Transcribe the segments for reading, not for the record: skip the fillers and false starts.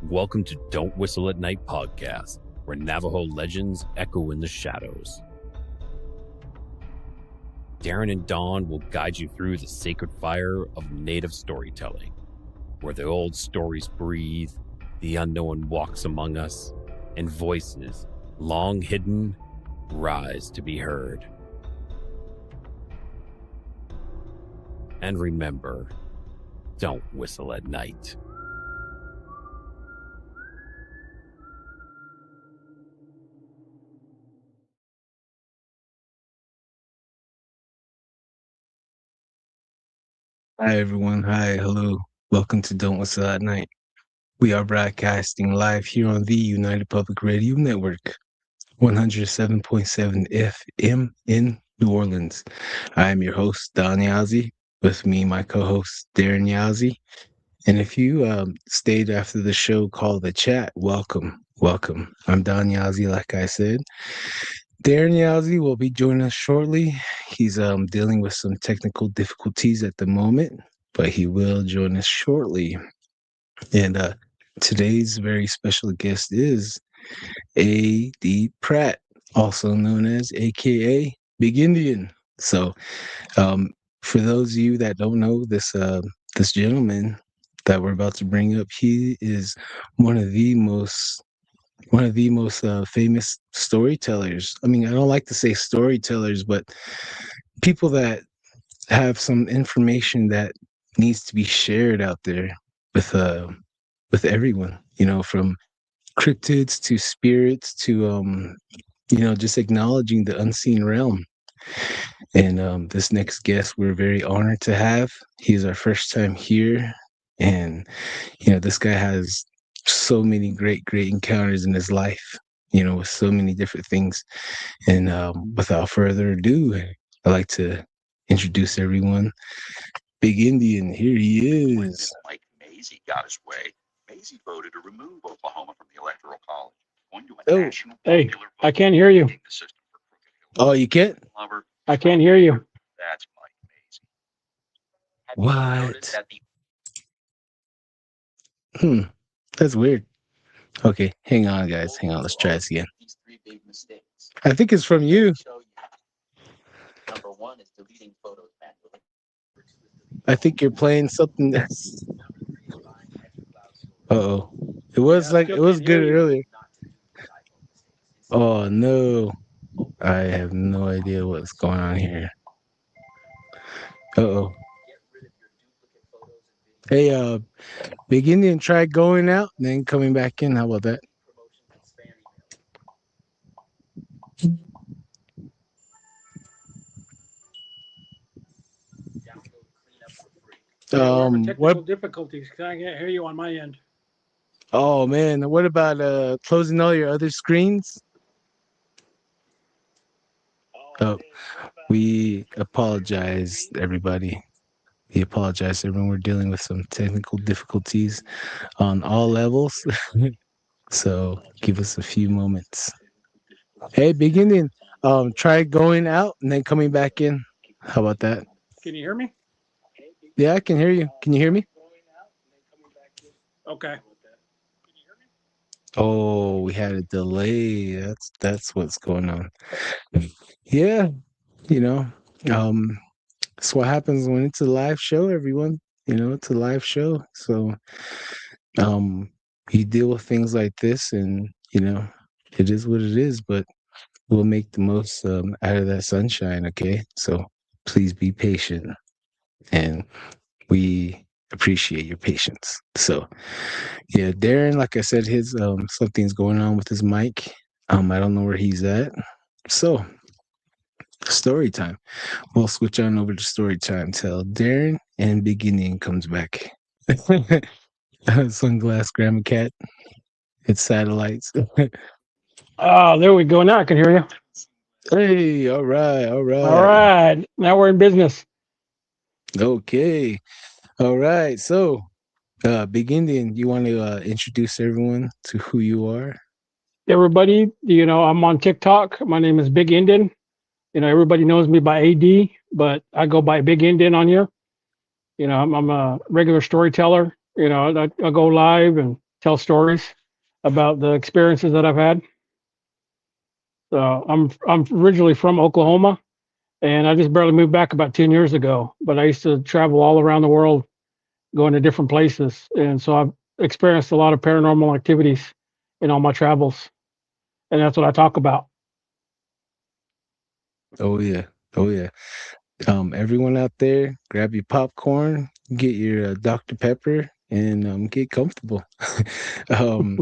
Welcome to Don't Whistle at Night podcast, where Navajo legends echo in the shadows. Darren and Dawn will guide you through the sacred fire of native storytelling, where the old stories breathe, the unknown walks among us, and voices, long hidden, rise to be heard. And remember, don't whistle at night. Hi, everyone. Hi, hello. Welcome to Don't Whistle at Night. We are broadcasting live here on the United Public Radio Network, 107.7 FM in New Orleans. I am your host, Don Yazzie. With me, my co-host, Darren Yazzie. And if you stayed after the show called The Chat, welcome. I'm Don Yazzie, like I said. Darren Yazzie will be joining us shortly. He's dealing with some technical difficulties at the moment, but he will join us shortly. And today's very special guest is A.D. Pratt, also known as AKA Big Indian. So, for those of you that don't know this gentleman that we're about to bring up, he is one of the most famous storytellers. I mean, I don't like to say storytellers, but people that have some information that needs to be shared out there with everyone, from cryptids to spirits to just acknowledging the unseen realm. And this next guest we're very honored to have. He's our first time here, and this guy has so many great encounters in his life, with so many different things. And without further ado, I'd like to introduce everyone. Big Indian, here he is. Mike Mazie got his way. Mazie voted to remove Oklahoma from the Electoral College. Going to a national hey, I can't hear you. Oh, you can't? I can't hear you. That's Mike Mazie. What? That's weird. Okay, hang on, guys. Hang on. Let's try this again. I think it's from you. Number one is deleting photos manually. I think you're playing something that's. Uh-oh. It was good earlier. Oh no. I have no idea what's going on here. Uh-oh. Hey, Big Indian, try going out and then coming back in. How about that? Technical difficulties. I can't hear you on my end. Oh man, what about closing all your other screens? Oh, we apologize, everybody. We apologize, everyone. We're dealing with some technical difficulties on all levels. So give us a few moments. Hey, Big Indian, try going out and then coming back in. How about that? Can you hear me? Yeah, I can hear you. Can you hear me? Okay. Oh, we had a delay. That's what's going on. Yeah, that's what happens when it's a live show, everyone. It's a live show. So you deal with things like this, and it is what it is, but we'll make the most out of that sunshine, okay? So please be patient, and we appreciate your patience. So yeah, Darren, like I said, his something's going on with his mic. I don't know where he's at. So story time. We'll switch on over to story time till Darren and Big Indian comes back. Sunglass Grandma Cat. It's satellites. Oh, there we go. Now I can hear you. Hey, all right. All right. Now we're in business. Okay. All right. So, Big Indian, you want to introduce everyone to who you are? Everybody, I'm on TikTok. My name is Big Indian. Everybody knows me by AD, but I go by Big Indian on here. I'm a regular storyteller. I go live and tell stories about the experiences that I've had. So I'm originally from Oklahoma, and I just barely moved back about 10 years ago. But I used to travel all around the world, going to different places, and so I've experienced a lot of paranormal activities in all my travels, and that's what I talk about. Oh yeah. Oh yeah. Everyone out there, grab your popcorn, get your Dr. Pepper, and get comfortable. um,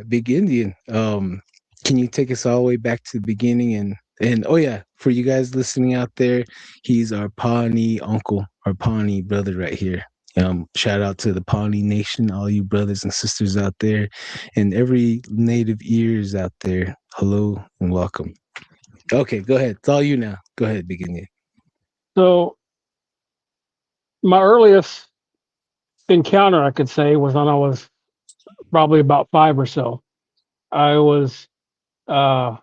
Big Indian, can you take us all the way back to the beginning? And oh yeah, for you guys listening out there, he's our Pawnee uncle, our Pawnee brother right here. Shout out to the Pawnee Nation, all you brothers and sisters out there, and every native ears out there. Hello and welcome. Okay, go ahead. It's all you now. Go ahead, Big Indian. So my earliest encounter, I could say, was when I was probably about 5 or so. I was uh,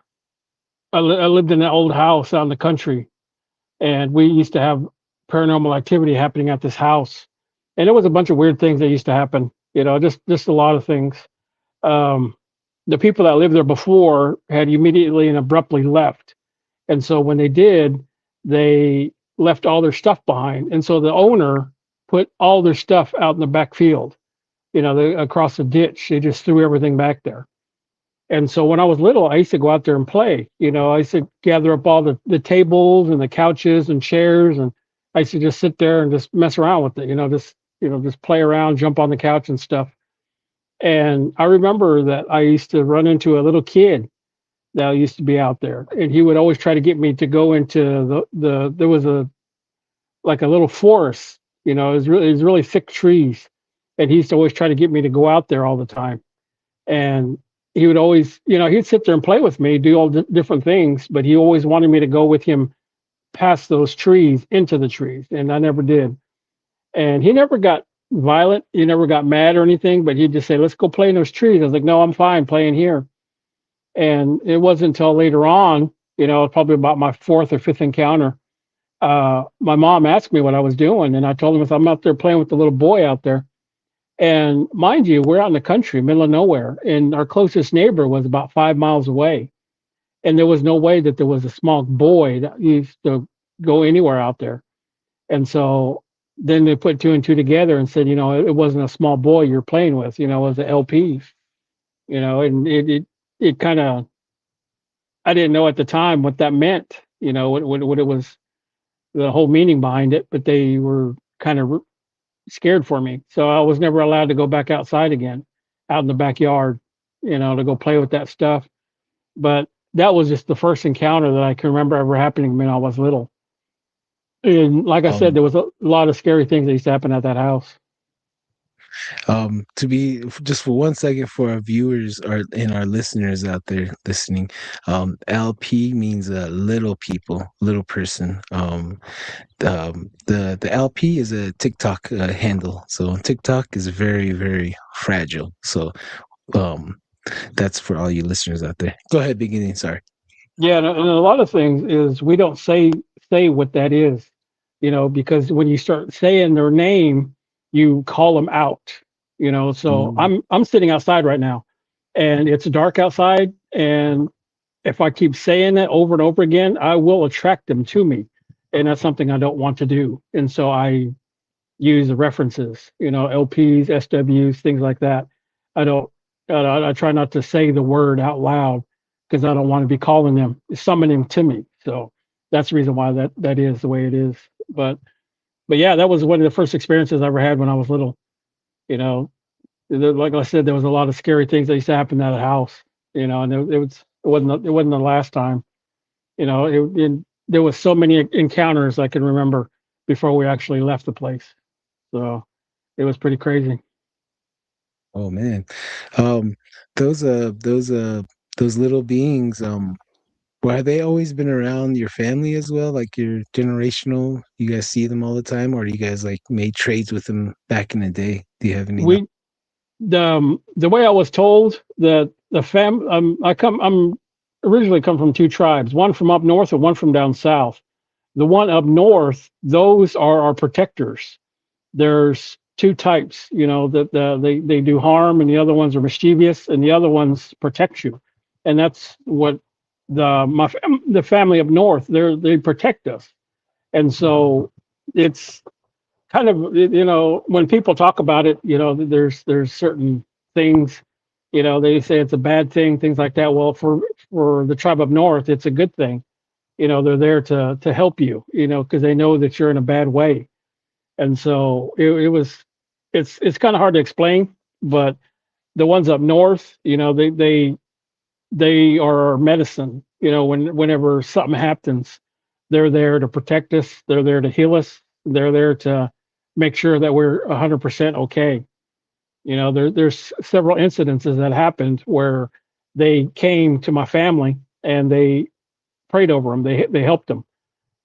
I lived in an old house out in the country, and we used to have paranormal activity happening at this house, and there was a bunch of weird things that used to happen. Just a lot of things. Um, the people that lived there before had immediately and abruptly left, and so when they did, they left all their stuff behind, and so the owner put all their stuff out in the back field. Across the ditch, they just threw everything back there. And so when I was little, I used to go out there and play. I used to gather up all the tables and the couches and chairs, and I used to just sit there and just mess around with it. Just play around, jump on the couch and stuff. And I remember that I used to run into a little kid that used to be out there, and he would always try to get me to go into the there was a like a little forest. It was really thick trees, and he used to always try to get me to go out there all the time. And he would always, he'd sit there and play with me, do all different things, but he always wanted me to go with him past those trees into the trees, and I never did. And he never got violent, he never got mad or anything, but he'd just say, "Let's go play in those trees." I was like, "No, I'm fine playing here." And it wasn't until later on, probably about my fourth or fifth encounter, my mom asked me what I was doing, and I told him, "I'm out there playing with the little boy out there." And mind you, we're out in the country, middle of nowhere, and our closest neighbor was about 5 miles away. And there was no way that there was a small boy that used to go anywhere out there. And so then they put two and two together and said, it wasn't a small boy you're playing with, it was an LP, and it kind of, I didn't know at the time what that meant, what it was, the whole meaning behind it, but they were kind of scared for me. So I was never allowed to go back outside again, out in the backyard, to go play with that stuff. But that was just the first encounter that I can remember ever happening when I was little. And like I said, there was a lot of scary things that used to happen at that house. To be just for 1 second for our viewers and our listeners out there listening, LP means little people, little person. The LP is a TikTok handle, so TikTok is very, very fragile. So that's for all you listeners out there. Go ahead, beginning. Sorry. Yeah, and a lot of things is we don't say what that is, because when you start saying their name, you call them out, So I'm sitting outside right now, and it's dark outside, and if I keep saying it over and over again, I will attract them to me, and that's something I don't want to do. And so I use the references, LPs, SWs, things like that. I don't. I try not to say the word out loud because I don't want to be calling them, summoning to me. So that's the reason why that is the way it is. But yeah, that was one of the first experiences I ever had when I was little. Like I said, there was a lot of scary things that used to happen at the house. And it wasn't the last time. There was so many encounters I can remember before we actually left the place. So it was pretty crazy. Oh man, um, those little beings. Well, have they always been around your family as well? Like your generational, you guys see them all the time, or do you guys like made trades with them back in the day? Do you have any? We the way I was told that I'm originally come from two tribes, one from up north and one from down south. The one up north, those are our protectors. There's two types, that they do harm, and the other ones are mischievous, and the other ones protect you. And that's what the family up north, they protect us. And so it's kind of, when people talk about it, there's certain things, they say it's a bad thing, things like that. Well, for the tribe up north, it's a good thing. They're there to help you, because they know that you're in a bad way. And so it's kind of hard to explain, but the ones up north, they are our medicine. Whenever something happens, they're there to protect us. They're there to heal us. They're there to make sure that we're 100% okay. There's several incidences that happened where they came to my family and they prayed over them. They helped them.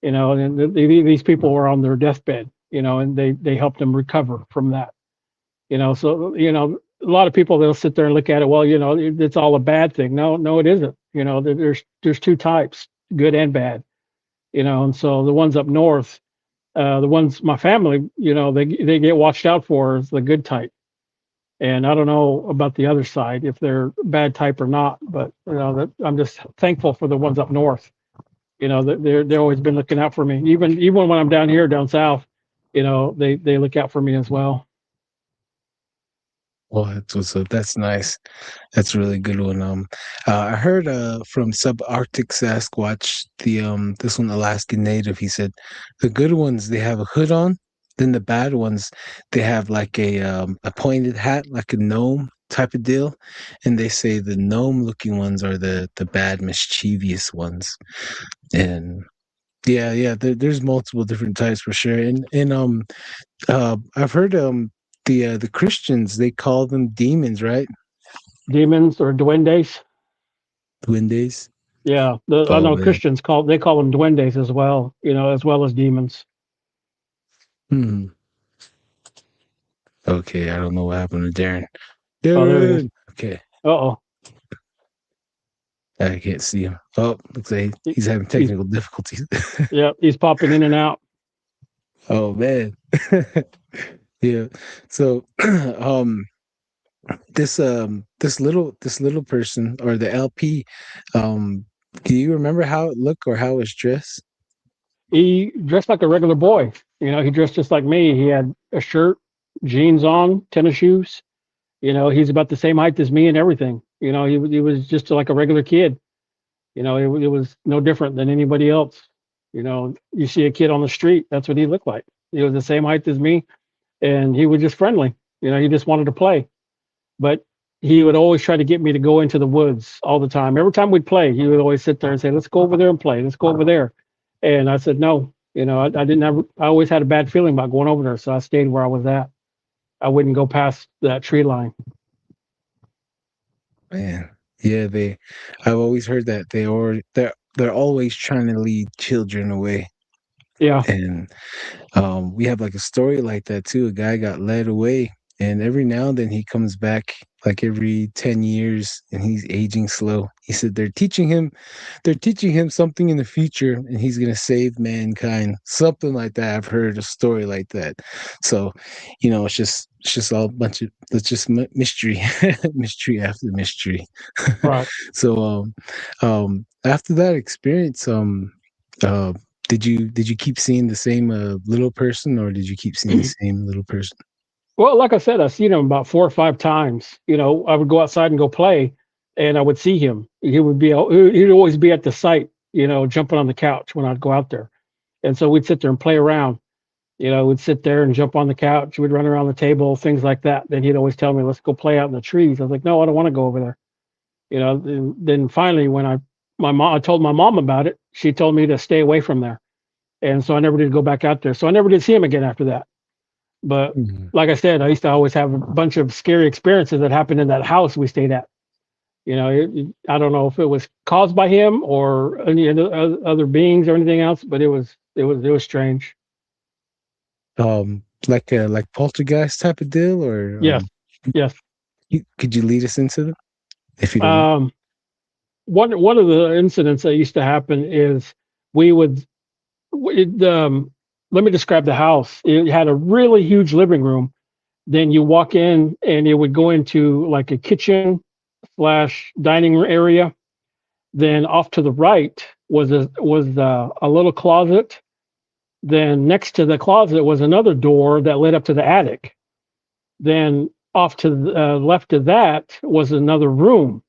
And these people were on their deathbed. And they helped them recover from that. So a lot of people, they'll sit there and look at it. Well, it's all a bad thing. No, it isn't. There's two types, good and bad. And so the ones up north, the ones my family, they get watched out for is the good type. And I don't know about the other side if they're bad type or not, but that I'm just thankful for the ones up north. That they're always been looking out for me. Even when I'm down here down south, they look out for me as well. Well, that's what's up. That's nice. That's a really good one. I heard from subarctic Sasquatch, this one Alaskan Native. He said the good ones they have a hood on, then the bad ones they have like a pointed hat, like a gnome type of deal, and they say the gnome looking ones are the bad mischievous ones. And yeah, there's multiple different types for sure. And I've heard the Christians, they call them demons, right? Demons or duendes. Duendes. Yeah, I Oh know man. Christians call them duendes as well. As well as demons. Hmm. Okay, I don't know what happened to Darren. Oh, there he is. Darren. Okay, Uh-oh. I can't see him. Oh, looks like He, he's having he's technical difficulties. yeah, he's popping in and out. Oh man. Yeah. So, this little person or the LP, do you remember how it looked or how it was dressed? He dressed like a regular boy. He dressed just like me. He had a shirt, jeans on, tennis shoes. He's about the same height as me and everything. He was just like a regular kid. It was no different than anybody else. You see a kid on the street, that's what he looked like. He was the same height as me, and he was just friendly. He just wanted to play. But he would always try to get me to go into the woods all the time. Every time we'd play, he would always sit there and say, "Let's go over there and play. Let's go over there." And I said, "No." I didn't have. I always had a bad feeling about going over there, so I stayed where I was at. I wouldn't go past that tree line. Man, yeah, I've always heard that they're always trying to lead children away. Yeah, And we have like a story like that too. A guy got led away, and every now and then he comes back, like every 10 years, and he's aging slow. He said they're teaching him something in the future, and he's gonna save mankind. Something like that. I've heard a story like that. So, it's just all a bunch of it's just mystery, mystery after mystery. right. So, after that experience, uh, did you keep seeing the same little person, or did you keep seeing the same little person? Well, like I said, I've seen him about 4 or 5 times. I would go outside and go play, and I would see him. He'd always be at the site, jumping on the couch when I'd go out there. And so we'd sit there and play around. We'd sit there and jump on the couch. We'd run around the table, things like that. Then he'd always tell me, "Let's go play out in the trees." I was like, "No, I don't want to go over there." Then finally, when I told my mom about it, she told me to stay away from there. And so I never did go back out there. So I never did see him again after that. But Mhm. like I said, I used to always have a bunch of scary experiences that happened in that house we stayed at. I don't know if it was caused by him or any other beings or anything else, but it was strange. Like poltergeist type of deal, or Yes, yes. could you lead us into them if you don't mind? Um, one of the incidents that used to happen is we would. It, let me describe the house. It had a really huge living room, Then you walk in and it would go into like a kitchen slash dining room area. Then off to the right was a little closet. Then next to the closet was another door that led up to the attic. Then off to the left of that was another room,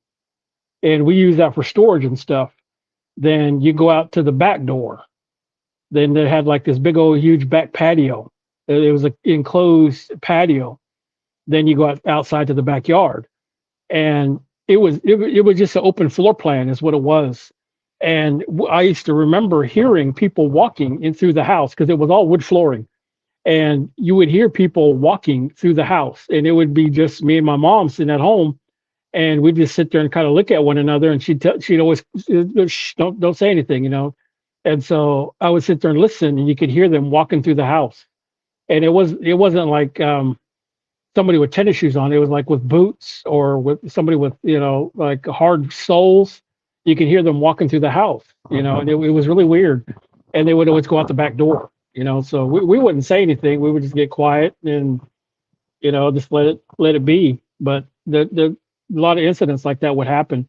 and we use that for storage and stuff. Then you go out to the back door. Then they had like this big old huge back patio. It was an enclosed patio. Then you go outside to the backyard, and it was just an open floor plan is what it was. And I used to remember hearing people walking in through the house because it was all wood flooring, and you would hear people walking through the house, and it would be just me and my mom sitting at home, and we'd just sit there and kind of look at one another, and she'd always, shh, don't say anything, you know. And so I would sit there and listen, and you could hear them walking through the house, and it wasn't like somebody with tennis shoes on. It was like with boots or with somebody with, you know, like hard soles. You could hear them walking through the house, you know, and it was really weird. And they would always go out the back door, you know. So we wouldn't say anything. We would just get quiet and, you know, just let it be. But the a lot of incidents like that would happen.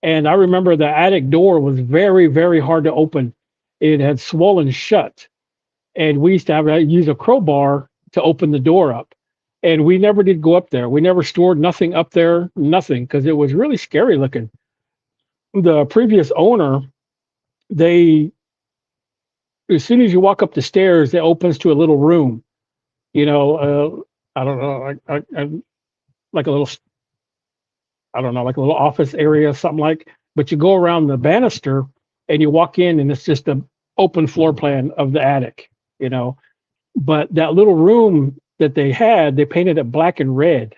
And I remember the attic door was very, very hard to open. It had swollen shut, and we used to have to use a crowbar to open the door up. And we never did go up there. We never stored nothing up there, nothing, because it was really scary looking. The previous owner, they, as soon as you walk up the stairs, it opens to a little room. You know, I don't know, like a little, I don't know, like a little office area, something like. But you go around the banister and you walk in, and it's just an open floor plan of the attic. You know, but that little room that they had, they painted it black and red.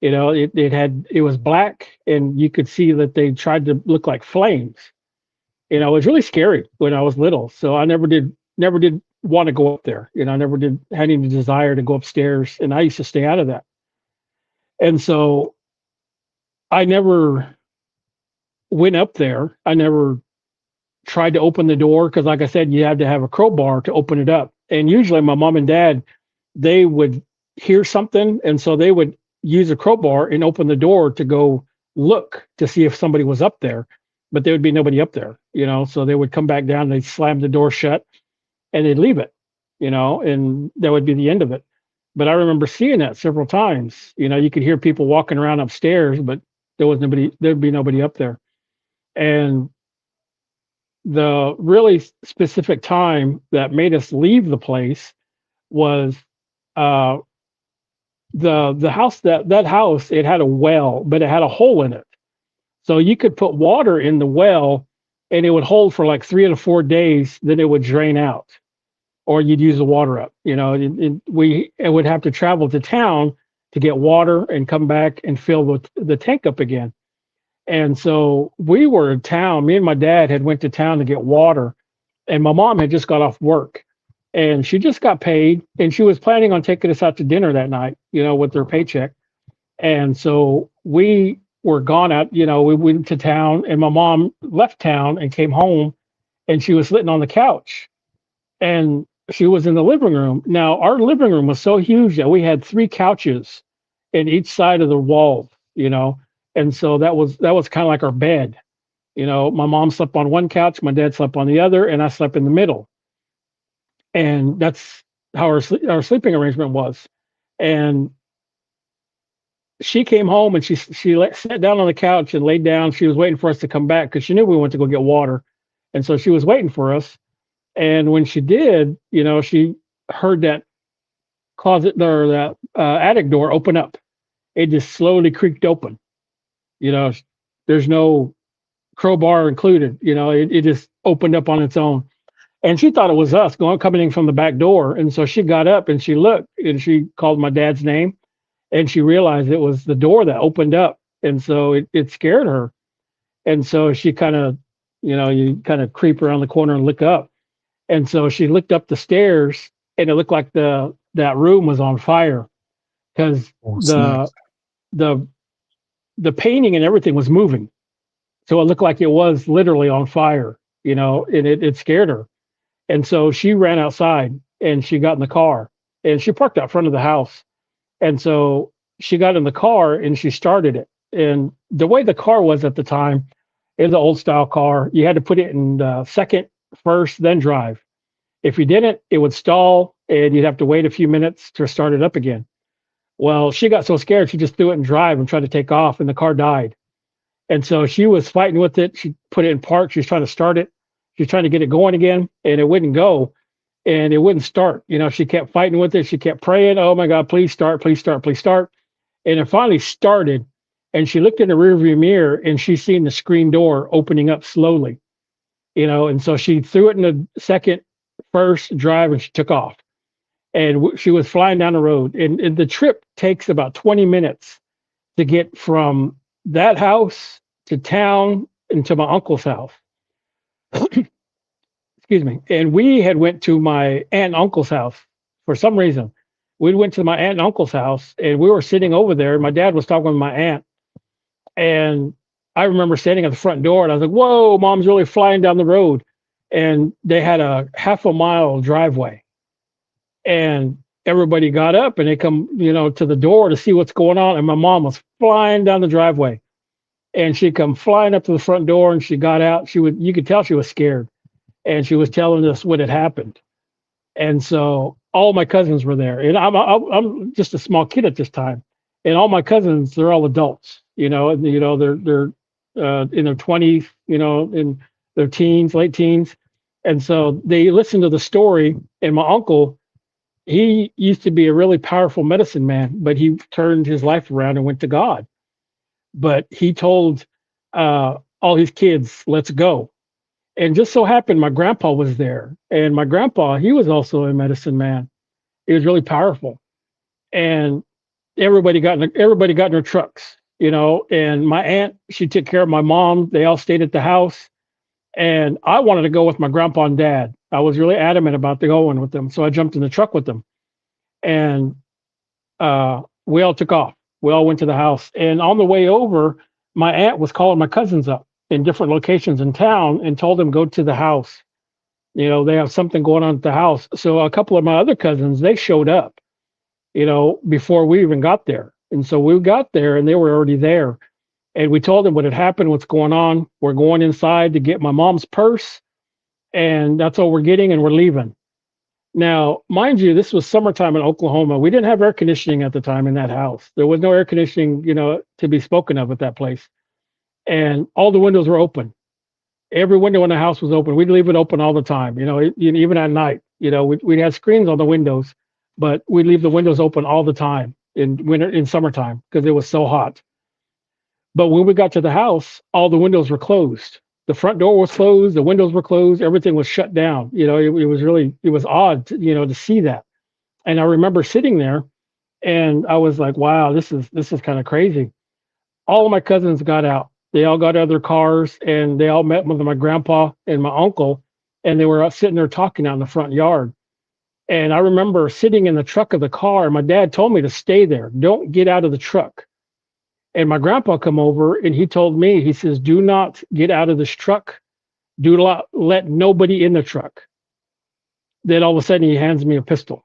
You know, it was black, and you could see that they tried to look like flames. You know, it was really scary when I was little. So I never did want to go up there. You know, I never did had any desire to go upstairs, and I used to stay out of that. And so I never went up there. I never tried to open the door because, like I said, you had to have a crowbar to open it up. And usually my mom and dad, they would hear something, and so they would use a crowbar and open the door to go look to see if somebody was up there, but there would be nobody up there, you know. So they would come back down, they'd slam the door shut, and they'd leave it, you know, and that would be the end of it. But I remember seeing that several times. You know, you could hear people walking around upstairs, but there'd be nobody up there. And the really specific time that made us leave the place was the house, that house, it had a well, but it had a hole in it. So you could put water in the well, and it would hold for like 3 to 4 days, then it would drain out, or you'd use the water up. You know, we would have to travel to town to get water and come back and fill the tank up again. And so we were in town. Me and my dad had went to town to get water, and my mom had just got off work, and she just got paid, and she was planning on taking us out to dinner that night, you know, with her paycheck. And so we were gone out, you know, we went to town, and my mom left town and came home, and she was sitting on the couch, and she was in the living room. Now, our living room was so huge that we had 3 couches in each side of the wall, you know. And so that was kind of like our bed. You know, my mom slept on one couch, my dad slept on the other, and I slept in the middle. And that's how our sleeping arrangement was. And she came home, and she sat down on the couch and laid down. She was waiting for us to come back because she knew we went to go get water. And so she was waiting for us. And when she did, you know, she heard that closet or that attic door open up. It just slowly creaked open. You know, there's no crowbar included. You know, it just opened up on its own. And she thought it was us coming in from the back door. And so she got up and she looked, and she called my dad's name, and she realized it was the door that opened up. And so it scared her. And so she kind of, you know, you kind of creep around the corner and look up. And so she looked up the stairs, and it looked like that room was on fire because the painting and everything was moving. So it looked like it was literally on fire, you know, and it scared her. And so she ran outside, and she got in the car, and she parked out front of the house. And so she got in the car and she started it. And the way the car was at the time, it was an old style car. You had to put it in second, first, then drive. If you didn't, it would stall and you'd have to wait a few minutes to start it up again. Well, she got so scared, she just threw it in drive and tried to take off, and the car died. And so she was fighting with it. She put it in park. She was trying to start it. She was trying to get it going again, and it wouldn't go, and it wouldn't start. She kept fighting with it. She kept praying, "Oh my God, please start, please start, please start." And it finally started, and she looked in the rearview mirror, and she seen the screen door opening up slowly. And so she threw it in the second, first drive, and she took off. And she was flying down the road, and the trip takes about 20 minutes to get from that house to town and to my uncle's house. Excuse me. And we had went to my aunt and uncle's house for some reason. We went to my aunt and uncle's house, and we were sitting over there. My dad was talking with my aunt, and I remember standing at the front door, and I was like, "Whoa, Mom's really flying down the road." And they had a half a mile driveway, and everybody got up and they come, to the door to see what's going on. And my mom was flying down the driveway, and she come flying up to the front door, and she got out. You could tell she was scared, and she was telling us what had happened. And so all my cousins were there, and I'm just a small kid at this time, and all my cousins, they're all adults, they're in their 20s, in their teens, late teens. And so they listened to the story, and my uncle, he used to be a really powerful medicine man, but he turned his life around and went to God. But he told all his kids, "Let's go." And just so happened my grandpa was there. And my grandpa, he was also a medicine man. He was really powerful. And everybody got in their trucks, and my aunt, she took care of my mom. They all stayed at the house. And I wanted to go with my grandpa and dad. I was really adamant about going with them. So I jumped in the truck with them. And we all took off. We all went to the house. And on the way over, my aunt was calling my cousins up in different locations in town and told them, "Go to the house. They have something going on at the house." So a couple of my other cousins, they showed up, before we even got there. And so we got there and they were already there. And we told them what had happened, what's going on. We're going inside to get my mom's purse, and that's all we're getting, and we're leaving. Now, mind you, this was summertime in Oklahoma. We didn't have air conditioning at the time in that house. There was no air conditioning, to be spoken of at that place. And all the windows were open. Every window in the house was open. We'd leave it open all the time, even at night. We had screens on the windows, but we'd leave the windows open all the time in summertime because it was so hot. But when we got to the house, all the windows were closed. The front door was closed. The windows were closed. Everything was shut down. It was odd, to see that. And I remember sitting there, and I was like, "Wow, this is kind of crazy." All of my cousins got out. They all got out of their cars, and they all met with my grandpa and my uncle, and they were out sitting there talking out in the front yard. And I remember sitting in the truck of the car, and my dad told me to stay there. Don't get out of the truck. And my grandpa come over, and he told me, he says, "Do not get out of this truck. Do not let nobody in the truck." Then all of a sudden he hands me a pistol.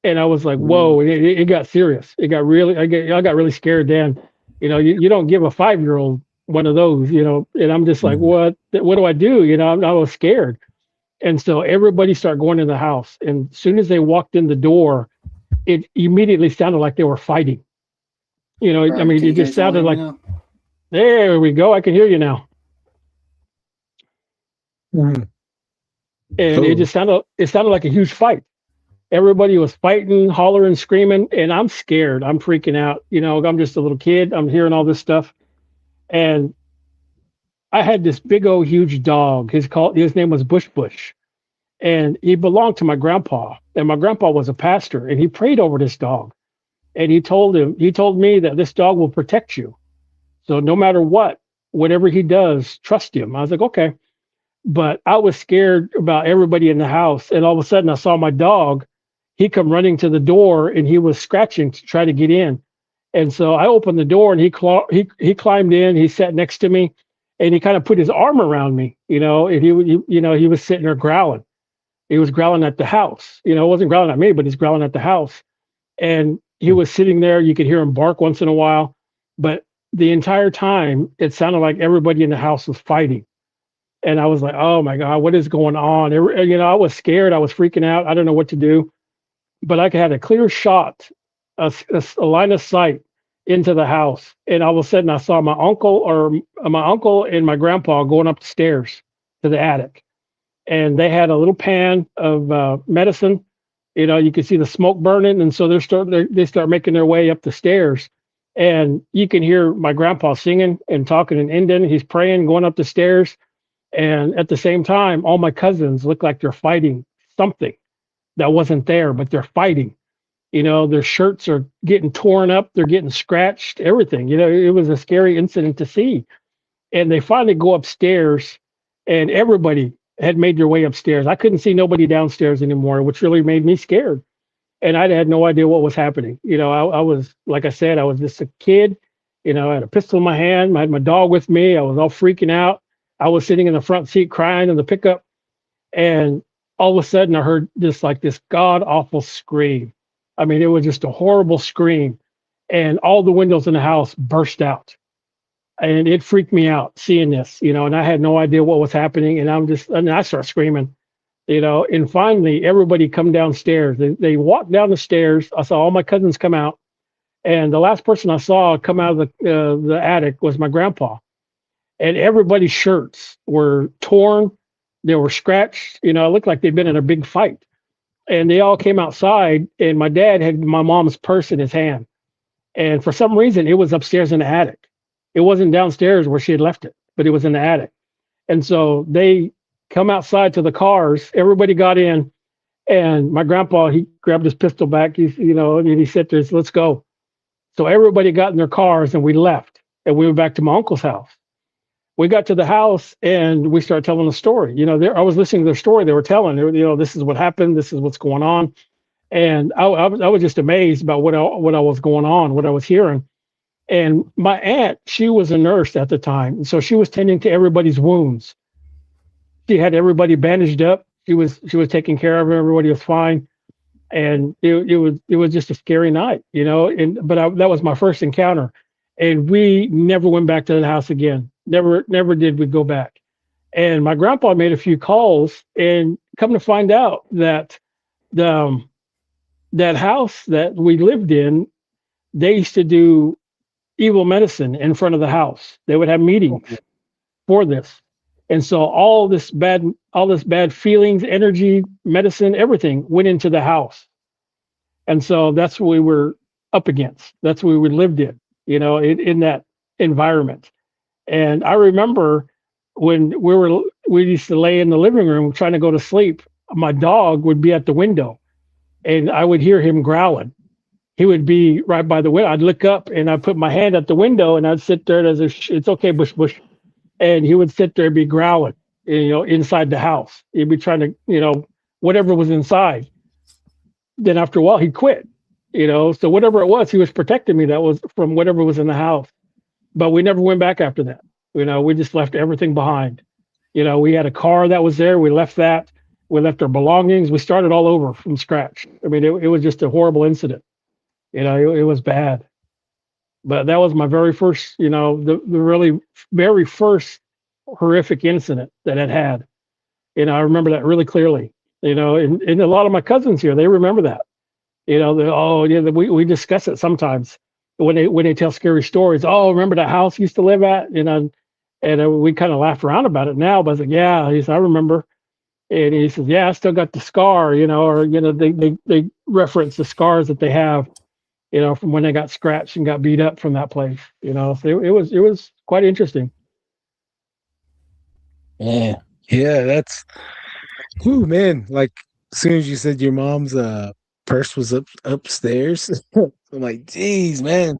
And I was like, whoa, it got serious. I got really scared then. You don't give a 5-year-old one of those, and I'm just like, what do I do? I was scared. And so everybody started going in the house. And as soon as they walked in the door, it immediately sounded like they were fighting. It just sounded like, there we go. I can hear you now. Mm-hmm. And it sounded like a huge fight. Everybody was fighting, hollering, screaming, and I'm scared. I'm freaking out. I'm just a little kid. I'm hearing all this stuff. And I had this big old huge dog. His name was Bush. And he belonged to my grandpa. And my grandpa was a pastor, and he prayed over this dog. And he told me that this dog will protect you. So no matter whatever he does, trust him. I was like, okay. But I was scared about everybody in the house. And all of a sudden I saw my dog. He come running to the door, and he was scratching to try to get in. And so I opened the door, and he climbed in. He sat next to me, and he kind of put his arm around me, and he was sitting there growling. He was growling at the house. It wasn't growling at me, but he's growling at the house. And he was sitting there. You could hear him bark once in a while, but the entire time it sounded like everybody in the house was fighting. And I was like, oh my God, what is going on? I was scared. I was freaking out. I don't know what to do. But I had a clear shot, a line of sight into the house. And all of a sudden I saw my uncle and my grandpa going up the stairs to the attic. And they had a little pan of medicine. You could see the smoke burning. And so they start making their way up the stairs. And you can hear my grandpa singing and talking in Indian. He's praying, going up the stairs. And at the same time, all my cousins look like they're fighting something that wasn't there, but they're fighting. Their shirts are getting torn up, they're getting scratched, everything. It was a scary incident to see. And they finally go upstairs, and everybody had made their way upstairs. I couldn't see nobody downstairs anymore, which really made me scared. And I had no idea what was happening. I was, like I said, I was just a kid. I had a pistol in my hand. I had my dog with me. I was all freaking out. I was sitting in the front seat crying in the pickup, and all of a sudden I heard this god awful scream. I mean, it was just a horrible scream, and all the windows in the house burst out, and it freaked me out seeing this, and I had no idea what was happening, and I start screaming, and finally everybody come downstairs. They walked down the stairs. I saw all my cousins come out, and the last person I saw come out of the attic was my grandpa. And everybody's shirts were torn. They were scratched. It looked like they'd been in a big fight. And they all came outside, and my dad had my mom's purse in his hand. And for some reason, it was upstairs in the attic. It wasn't downstairs where she had left it, but it was in the attic. And so they come outside to the cars. Everybody got in, and my grandpa, he grabbed his pistol back. And he said to us, let's go. So everybody got in their cars, and we left, and we went back to my uncle's house. We got to the house and we started telling the story. I was listening to their story. They were telling, this is what happened. This is what's going on. And I was just amazed about what I was going on, what I was hearing. And my aunt, she was a nurse at the time. And so she was tending to everybody's wounds. She had everybody bandaged up. She was taking care of everybody was fine. And it was just a scary night, but that was my first encounter. And we never went back to the house again. Never did we go back. And my grandpa made a few calls, and come to find out that that house that we lived in, they used to do evil medicine in front of the house. They would have meetings for this. And so all this bad feelings, energy, medicine, everything went into the house. And so that's what we were up against. That's what we lived in, in that environment. And I remember when we used to lay in the living room trying to go to sleep, my dog would be at the window and I would hear him growling. He would be right by the window. I'd look up and I'd put my hand at the window and I'd sit there and it's okay, Bush. And he would sit there and be growling, inside the house. He'd be trying to, whatever was inside. Then after a while, he'd quit, so whatever it was, he was protecting me. That was from whatever was in the house. But we never went back after that. We just left everything behind. We had a car that was there. We left that. We left our belongings. We started all over from scratch. I mean, it was just a horrible incident. It was bad. But that was my very first, the really very first horrific incident that I had. I remember that really clearly. And a lot of my cousins here, they remember that. We discuss it sometimes when they tell scary stories. Oh, remember that house you used to live at? And we kind of laugh around about it now. But I was like, yeah, he said, I remember. And he says, yeah, I still got the scar, they reference the scars that they have, from when they got scratched and got beat up from that place, so it was quite interesting. Yeah. That's, ooh, man. Like, as soon as you said your mom's purse was upstairs, I'm like, geez, man.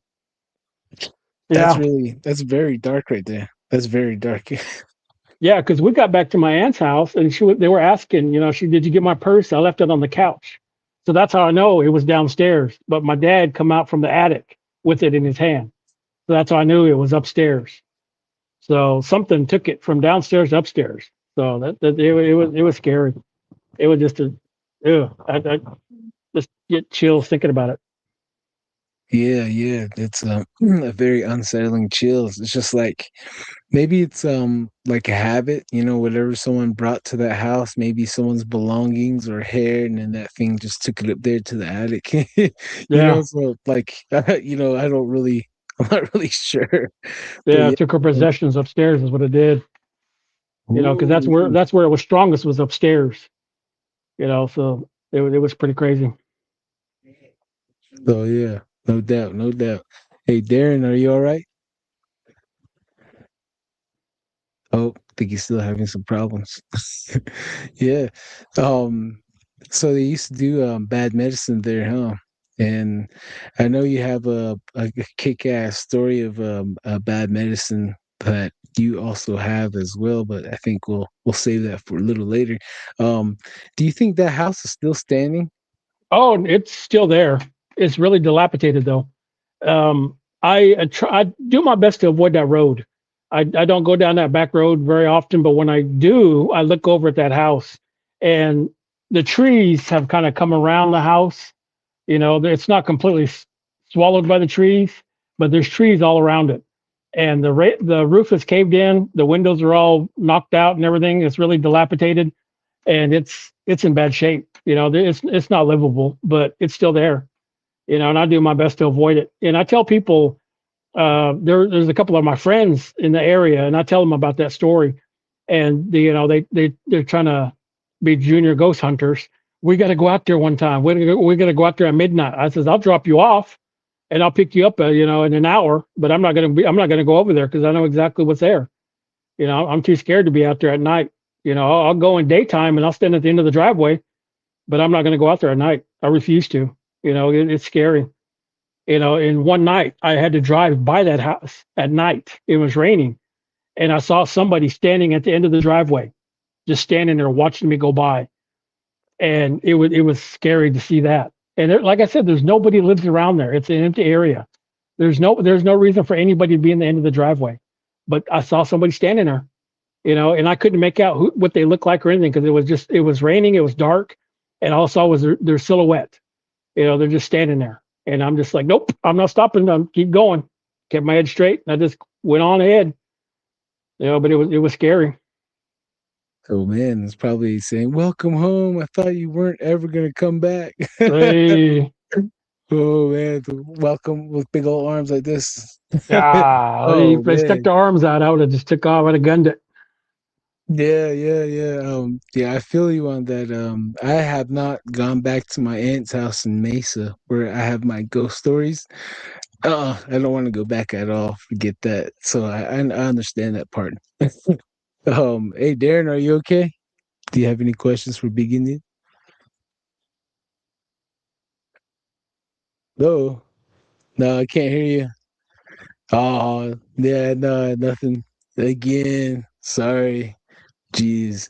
That's very dark right there. That's very dark. Yeah, because we got back to my aunt's house and they were asking, did you get my purse? I left it on the couch. So that's how I know it was downstairs. But my dad come out from the attic with it in his hand. So that's how I knew it was upstairs. So something took it from downstairs to upstairs. So it was scary. It was just I just get chills thinking about it. Yeah. It's a very unsettling chills. It's just like maybe it's like a habit, whatever someone brought to that house, maybe someone's belongings or hair, and then that thing just took it up there to the attic. Yeah, So like I don't really I'm not really sure. But yeah. yeah. It took her possessions upstairs is what it did. Because Ooh. that's where it was strongest was upstairs. So it was pretty crazy. So yeah, no doubt, no doubt. Hey Darren, are you all right? Oh, I think he's still having some problems. Yeah. Um, so they used to do bad medicine there, huh? And I know you have a kick-ass story of bad medicine that you also have as well, but I think we'll save that for a little later. Um, do you think that house is still standing? Oh, it's still there. It's really dilapidated though. I do my best to avoid that road. I don't go down that back road very often, but when I do, I look over at that house, and the trees have kind of come around the house. It's not completely swallowed by the trees, but there's trees all around it, and the roof is caved in. The windows are all knocked out and everything. It's really dilapidated, and it's in bad shape. It's not livable, but it's still there. And I do my best to avoid it. And I tell people, there's a couple of my friends in the area, and I tell them about that story, and they're trying to be junior ghost hunters. We got to go out there one time. We got to go out there at midnight. I says I'll drop you off, and I'll pick you up, in an hour. But I'm not gonna go over there because I know exactly what's there. I'm too scared to be out there at night. I'll go in daytime and I'll stand at the end of the driveway, but I'm not gonna go out there at night. I refuse to. It's scary. And one night I had to drive by that house at night. It was raining, and I saw somebody standing at the end of the driveway, just standing there watching me go by. And it was scary to see that. And like I said, there's nobody lives around there. It's an empty area. There's no reason for anybody to be in the end of the driveway. But I saw somebody standing there, and I couldn't make out what they looked like or anything because it was raining, it was dark, and all I saw was their silhouette. They're just standing there. And I'm just like, nope, I'm not stopping. I'm keep going. Kept my head straight. And I just went on ahead. But it was scary. Oh man, it's probably saying, "Welcome home. I thought you weren't ever gonna come back." They, Oh man, welcome with big old arms like this. yeah, Oh they stuck man. their arms out. I would have just took off. I'd have gunned it. Yeah. Yeah, I feel you on that. I have not gone back to my aunt's house in Mesa where I have my ghost stories. I don't want to go back at all. Forget that. So I understand that part. Hey Darren, are you okay? Do you have any questions for beginning? No, no, I can't hear you. Oh, yeah, no, nothing. Again, sorry. Jeez.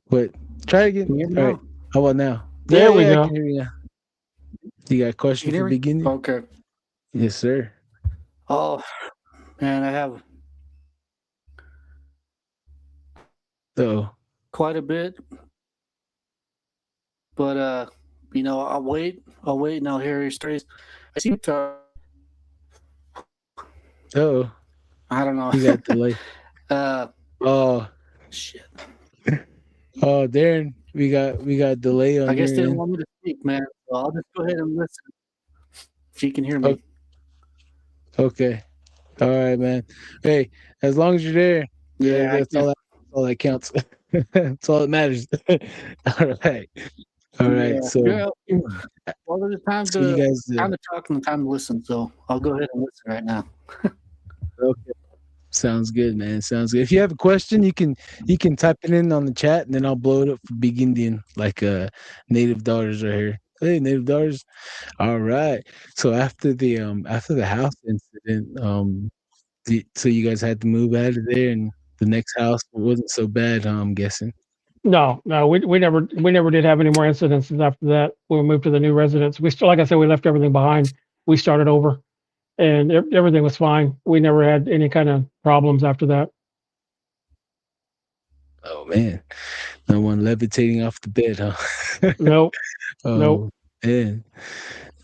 But try again. Can you hear me All right. now? How about now? Yeah, There we I go. can hear you now. You got a You question can for hear me? beginning? Okay. Yes, sir. Oh man, I have So, quite a bit, but I'll wait and I'll hear your stories. I seem to oh, I don't know. you got delay. uh Oh, shit. oh, Darren, we got delay I on your guess they don't end. want me to speak, man. So I'll just go ahead and listen if you can hear Oh, me. okay. All right, man. Hey, as long as you're there, Yeah, I that's can. all that counts. That's all that matters. All right. All right. Yeah. So, Yeah. Well, there's so you guys, time to talk and time to listen, so I'll go ahead and listen right now. okay. Sounds good, man. Sounds good. If you have a question, you can type it in on the chat, and then I'll blow it up for Big Indian, like native daughters right here. Hey, native daughters. All right. So after the house incident, so you guys had to move out of there, and the next house wasn't so bad, huh, I'm guessing. No, no, we never did have any more incidences after that. When we moved to the new residence, we still, like I said, we left everything behind. We started over, and everything was fine. We never had any kind of problems after that. Oh man, no one levitating off the bed, huh? Nope, nope. Oh man.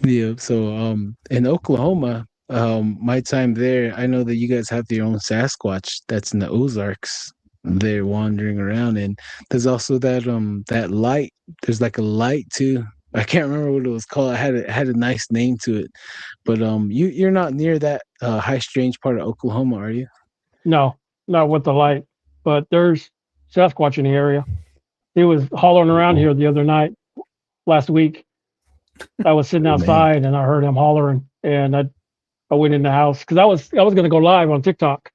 Yeah. So in Oklahoma, my time there, I know that you guys have your own Sasquatch that's in the Ozarks. They're wandering around, and there's also that light. There's like a light too. I can't remember what it was called. Had a nice name to it. But you're not near that high strange part of Oklahoma, are you? No, not with the light, but there's Sasquatch in the area. He was hollering around here the other night, last week. I was sitting Oh man. outside and I heard him hollering, and I went in the house because I was going to go live on TikTok.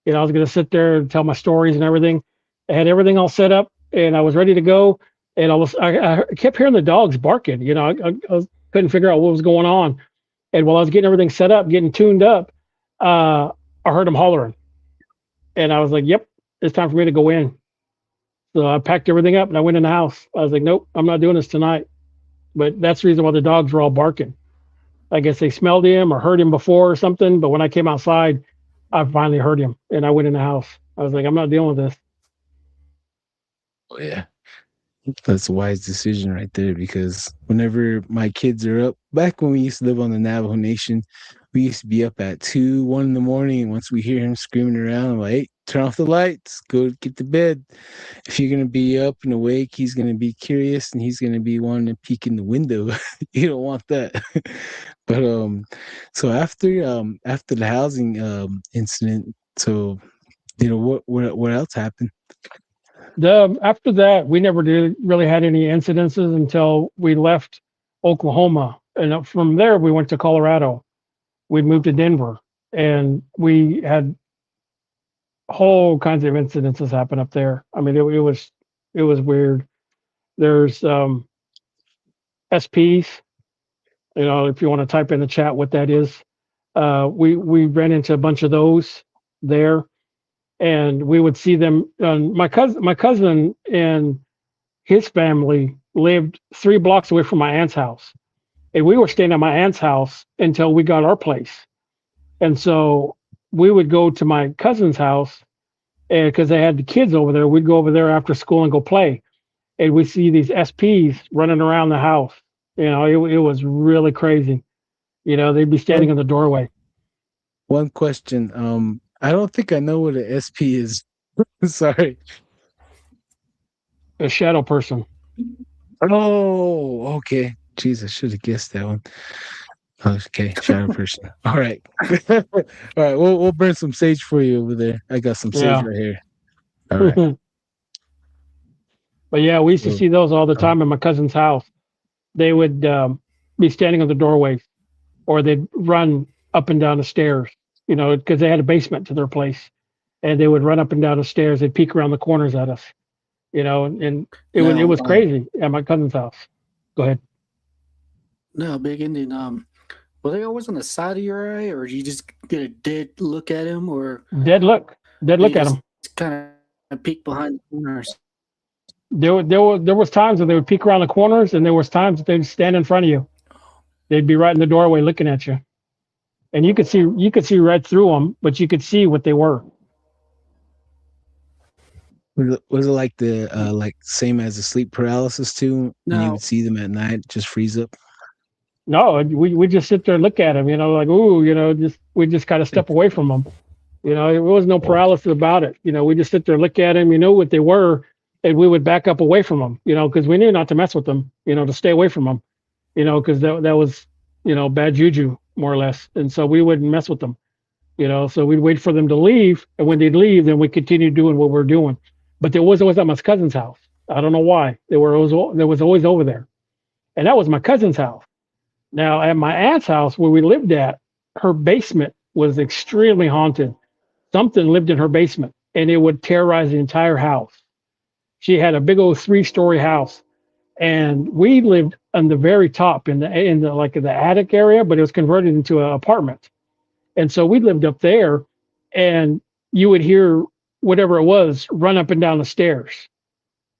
I was going to sit there and tell my stories and everything. I had everything all set up, and I was ready to go. And I kept hearing the dogs barking. Couldn't figure out what was going on. And while I was getting everything set up, getting tuned up, I heard him hollering, and I was like, "Yep, it's time for me to go in." So I packed everything up and I went in the house. I was like, "Nope, I'm not doing this tonight." But that's the reason why the dogs were all barking. I guess they smelled him or heard him before or something. But when I came outside, I finally heard him, and I went in the house. I was like, "I'm not dealing with this." Oh yeah. That's a wise decision right there because whenever my kids are up, back when we used to live on the Navajo Nation, we used to be up at 2, 1 in the morning. And once we hear him screaming around, I'm like, hey, turn off the lights, go get to bed. If you're going to be up and awake, he's going to be curious and he's going to be wanting to peek in the window. You don't want that. But so after the housing incident, so what else happened? After that, we never did really had any incidences until we left Oklahoma, and from there we went to Colorado. We moved to Denver, and we had whole kinds of incidences happen up there. I mean, it was weird. There's SPs. If you want to type in the chat what that is, we ran into a bunch of those there, and we would see them. My cousin and his family lived 3 blocks away from my aunt's house, and we were staying at my aunt's house until we got our place. And so we would go to my cousin's house, and because they had the kids over there, we'd go over there after school and go play. And we see these SPs running around the house. It was really crazy. They'd be standing in the doorway. One question. I don't think I know what an SP is. Sorry. A shadow person. Oh, okay. Jeez, I should have guessed that one. Okay, shadow person. All right. All right, we'll burn some sage for you over there. I got some sage right here. All right. But yeah, we used to see those all the time in my cousin's house. They would be standing on the doorway, or they'd run up and down the stairs, because they had a basement to their place, and they would run up and down the stairs. They'd peek around the corners at us, and it was crazy at my cousin's house. Go ahead. No, Big Indian. Were they always on the side of your eye, or did you just get a dead look at him, or dead look at him? Kind of peek behind the corners. There was times that they would peek around the corners, and there was times that they'd stand in front of you. They'd be right in the doorway looking at you, and you could see right through them, but you could see what they were. Was it like the like same as the sleep paralysis too? No. And you would see them at night, just freeze up. No, we just sit there and look at them, like, ooh, we just kind of step away from them. There was no paralysis about it. We just sit there and look at them, what they were, and we would back up away from them, because we knew not to mess with them, to stay away from them, because that was, bad juju, more or less. And so we wouldn't mess with them, so we'd wait for them to leave. And when they'd leave, then we continued doing what we're doing. But there was always at my cousin's house. I don't know why. There was always over there. And that was my cousin's house. Now, at my aunt's house where we lived at, her basement was extremely haunted. Something lived in her basement, and it would terrorize the entire house. She had a big old 3-story house, and we lived on the very top in the attic area, but it was converted into an apartment. And so we lived up there, and you would hear whatever it was run up and down the stairs,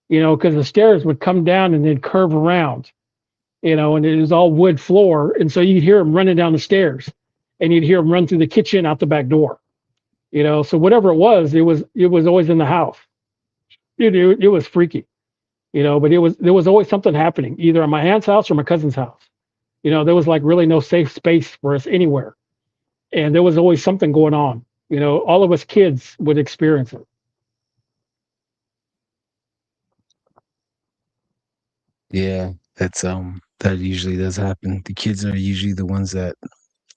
because the stairs would come down and they'd curve around. And it was all wood floor. And so you'd hear them running down the stairs, and you'd hear them run through the kitchen out the back door, so whatever it was always in the house. It was freaky, but there was always something happening either at my aunt's house or my cousin's house. There was like really no safe space for us anywhere, and there was always something going on. All of us kids would experience it. Yeah, that usually does happen. The kids are usually the ones that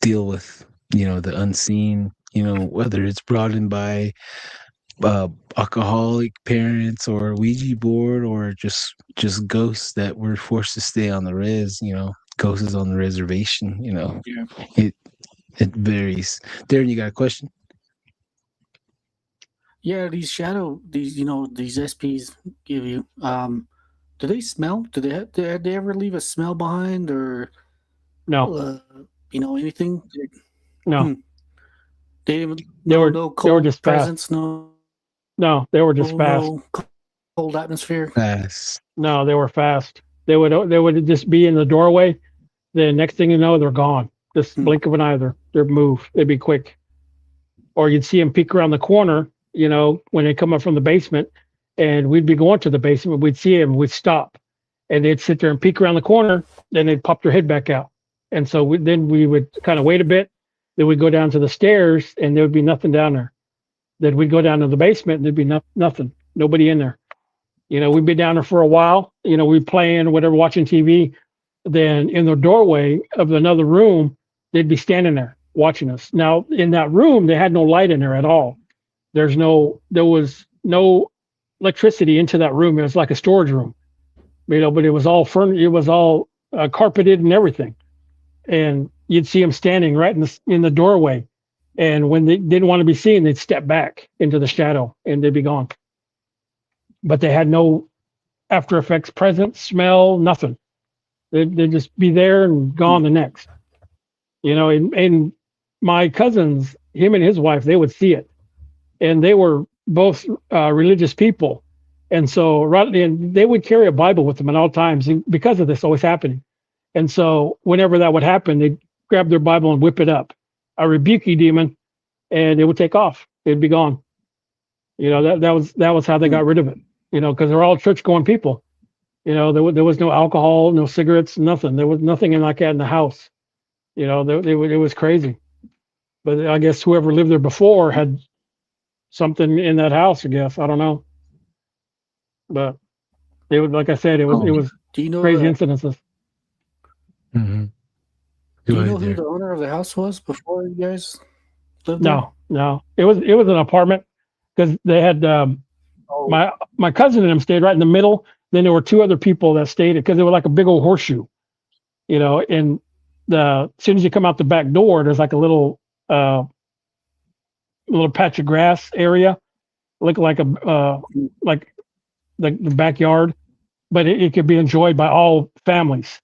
deal with, the unseen, whether it's brought in by alcoholic parents or Ouija board or just ghosts that were forced to stay on the res, ghosts on the reservation, Yeah. it varies. Darren, you got a question? Yeah, these SPs give you. Do they smell? Did they ever leave a smell behind or No, anything? no, Hmm. They didn't. they were No they were cold just fast. presence. No, No, they were just fast. no cold atmosphere. Pass. No, they were fast. They would just be in the doorway. Then next thing you know, they're gone. Just Hmm. blink of an eye, they'd move. They'd be quick. Or you'd see them peek around the corner. When they come up from the basement, and we'd be going to the basement. We'd see them. We'd stop, and they'd sit there and peek around the corner. Then they'd pop their head back out. And so then we would kind of wait a bit. Then we'd go down to the stairs, and there would be nothing down there. Then we'd go down to the basement, and there'd be nothing. Nobody in there. We'd be down there for a while. We'd playing whatever, watching TV. Then in the doorway of another room, they'd be standing there watching us. Now in that room, they had no light in there at all. There was no electricity into that room. It was like a storage room, but it was all furnished. It was all carpeted and everything. And you'd see them standing right in the doorway. And when they didn't want to be seen, they'd step back into the shadow and they'd be gone. But they had no after effects, presence, smell, nothing. They'd just be there and gone the next. And my cousins, him and his wife, they would see it. And they were both religious people. And so and they would carry a Bible with them at all times because of this always happening. And so whenever that would happen, they'd grab their Bible and whip it up. I rebuke you, demon, and it would take off. It'd be gone. That was how they got rid of it. Because they're all church going people. There was no alcohol, no cigarettes, nothing. There was nothing like that in the house. It was crazy. But I guess whoever lived there before had something in that house. I guess I don't know. But it was, like I said, it was Do you know crazy incidences. Mm-hmm. Do you know who the owner of the house was before you guys lived there? No. It was an apartment because they had my cousin and them stayed right in the middle. Then there were two other people that stayed because they were like a big old horseshoe, and as soon as you come out the back door, there's like a little patch of grass area, like like the backyard, but it could be enjoyed by all families.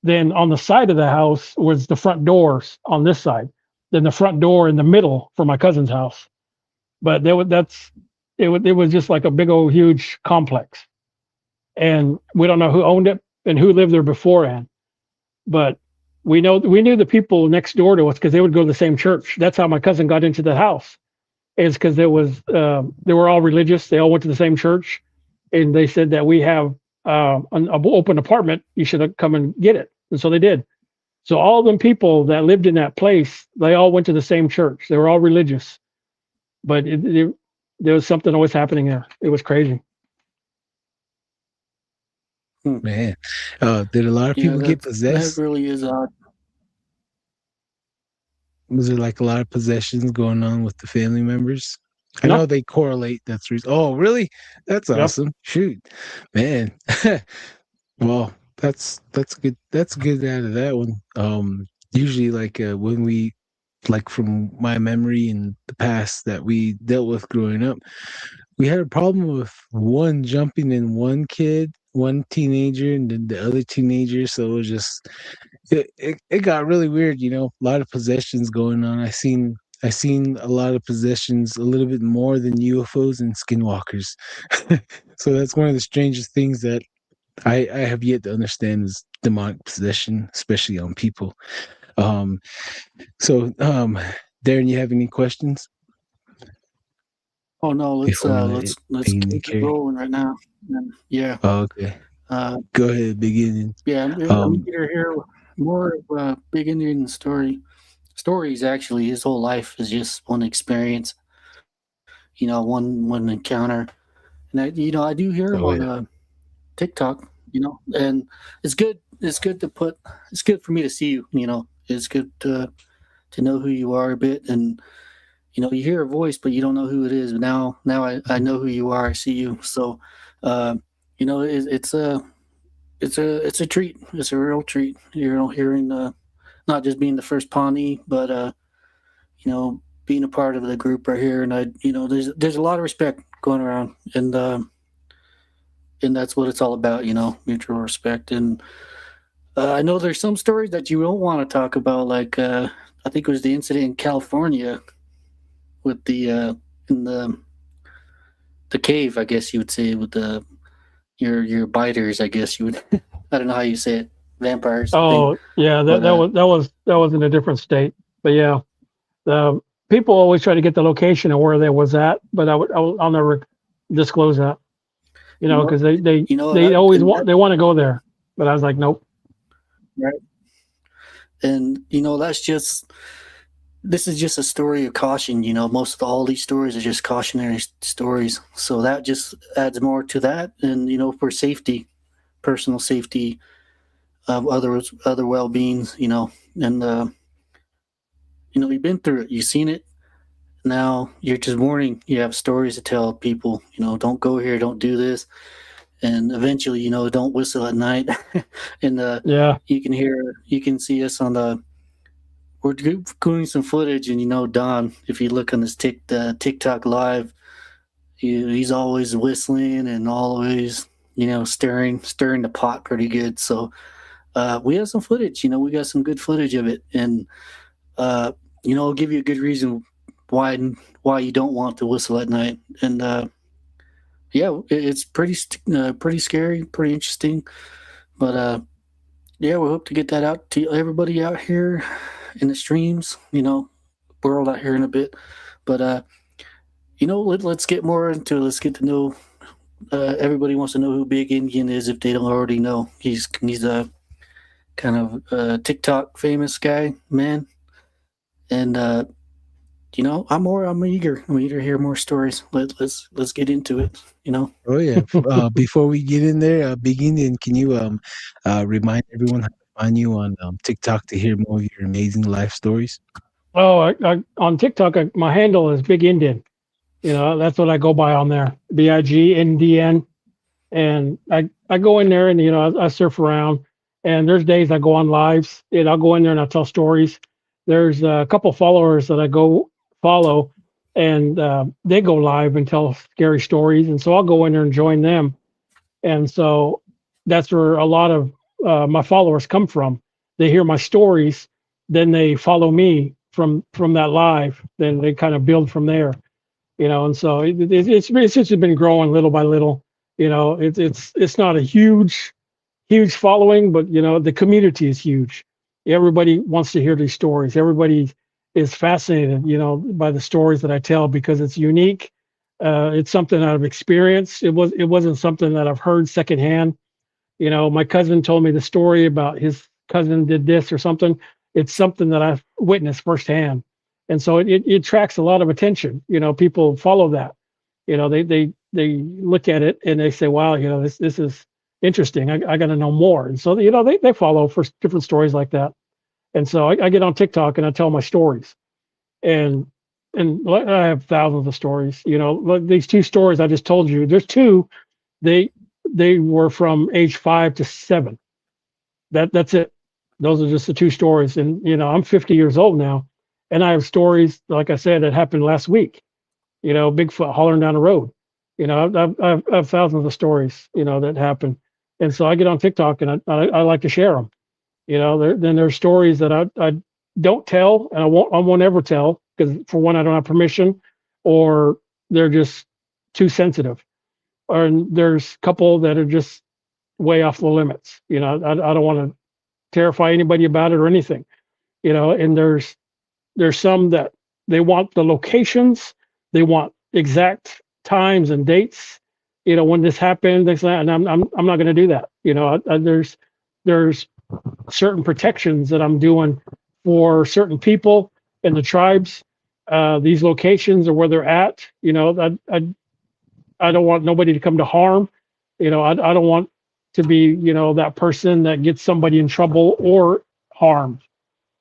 Then on the side of the house was the front doors on this side. Then the front door in the middle for my cousin's house. But it was just like a big old huge complex. And we don't know who owned it and who lived there beforehand. But we knew the people next door to us because they would go to the same church. That's how my cousin got into the house. Is because they were all religious. They all went to the same church, and they said that we have an open apartment. You should come and get it. And so they did. So all them people that lived in that place, they all went to the same church. They were all religious, but there was something always happening there. It was crazy. Man, did a lot of people get possessed? That really is odd. Was there like a lot of possessions going on with the family members? I know they correlate. That's reason. Oh, really? That's awesome. Shoot, man. Well, that's good. That's good out of that one. Usually, like when we, like from my memory in the past that we dealt with growing up, we had a problem with one jumping in one kid, one teenager, and then the other teenager. So it was just it got really weird. A lot of possessions going on. I seen a lot of possessions, a little bit more than UFOs and skinwalkers. So that's one of the strangest things that I have yet to understand is demonic possession, especially on people. So Darren, you have any questions? Oh no, let's keep it rolling right now. Yeah. Oh, okay. Go ahead, begin. Yeah, I'm here. more of a big Indian stories. Actually, his whole life is just one experience. One encounter, and I do hear him Oh on yeah. TikTok. And it's good. It's good to put. It's good for me to see you. It's good to know who you are a bit, and you hear a voice, but you don't know who it is. But now I know who you are. I see you. So, uh, it's a treat. It's a real treat. Hearing not just being the first Pawnee, but being a part of the group right here. And there's a lot of respect going around, and that's what it's all about. Mutual respect. And I know there's some stories that you don't want to talk about, like I think it was the incident in California with in the cave, I guess you would say, with your biters, I guess you would. I don't know how you say it, vampires. I think, Oh yeah, but that was in a different state. But yeah, the people always try to get the location of where they was at, but I'll never disclose that. you know, Because they you know they that, always and want that, they want to go there, but I was like, nope. right? And that's just this is just a story of caution. Most of all these stories are just cautionary stories, so that just adds more to that. And for safety, personal safety of other well-beings. And you've been through it, you've seen it. Now you're just warning. You have stories to tell people. Don't go here, don't do this, and eventually, don't whistle at night. And Yeah. you can see us on the. We're doing some footage, and Don. If you look on this TikTok live, he's always whistling and always stirring the pot pretty good. So we have some footage. We got some good footage of it, and I'll give you a good reason why you don't want to whistle at night. And yeah, it's pretty scary, pretty interesting. But yeah, we hope to get that out to everybody out here in the streams, world out here in a bit. But let's get more into it. Let's get to know. Everybody wants to know who Big Indian is if they don't already know. He's a kind of TikTok famous guy, man. And I'm eager to hear more stories. Let's get into it. Oh yeah. Before we get in there, Big Indian, can you remind everyone how to find you on TikTok to hear more of your amazing life stories? Oh, on TikTok, my handle is Big Indian. That's what I go by on there. BIGNDN. And I go in there and I surf around, and there's days I go on lives and I'll go in there and I'll tell stories. There's a couple followers that I go follow, and they go live and tell scary stories, and so I'll go in there and join them. And so that's where a lot of my followers come from. They hear my stories, then they follow me from that live. Then they kind of build from there. And so it's just been growing little by little. It's not a huge following, but the community is huge. Everybody wants to hear these stories. Everybody is fascinated, by the stories that I tell because it's unique. It's something I've experienced. It wasn't something that I've heard secondhand. My cousin told me the story about his cousin did this or something. It's something that I've witnessed firsthand, and so it attracts a lot of attention. People follow that. They look at it and they say, "Wow, this is interesting. I got to know more." And so they follow for different stories like that. And so I get on TikTok and I tell my stories, and I have thousands of stories. Like these two stories I just told you. There's two. They they were from age 5 to 7. That's it. Those are just the two stories. And I'm 50 years old now, and I have stories like I said that happened last week. Bigfoot hollering down the road. I've thousands of stories, that happen. And so I get on TikTok and I like to share them. Then there's stories that I don't tell and I won't ever tell because for one, I don't have permission or they're just too sensitive. Or there's a couple that are just way off the limits. I don't want to terrify anybody about it or anything, and there's some that they want the locations, they want exact times and dates, when this happened, this, that, and I'm not going to do that. There's certain protections that I'm doing for certain people in the tribes. These locations are where they're at. I don't want nobody to come to harm. I don't want to be, that person that gets somebody in trouble or harmed.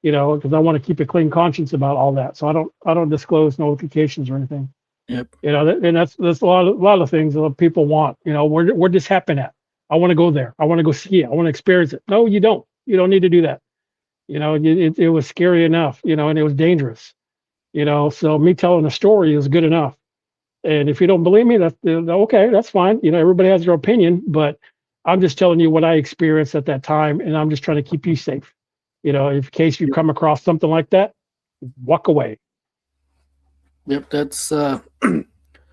Because I want to keep a clean conscience about all that. So I don't disclose notifications or anything. Yep. And that's a lot of things that people want. Where this happen at? I want to go there. I want to go see it. I want to experience it. No, you don't. You don't need to do that. It was scary enough. And it was dangerous. So me telling a story is good enough. And if you don't believe me, that's okay. That's fine. Everybody has their opinion, but I'm just telling you what I experienced at that time, and I'm just trying to keep you safe. In case you come across something like that, walk away. Yep, that's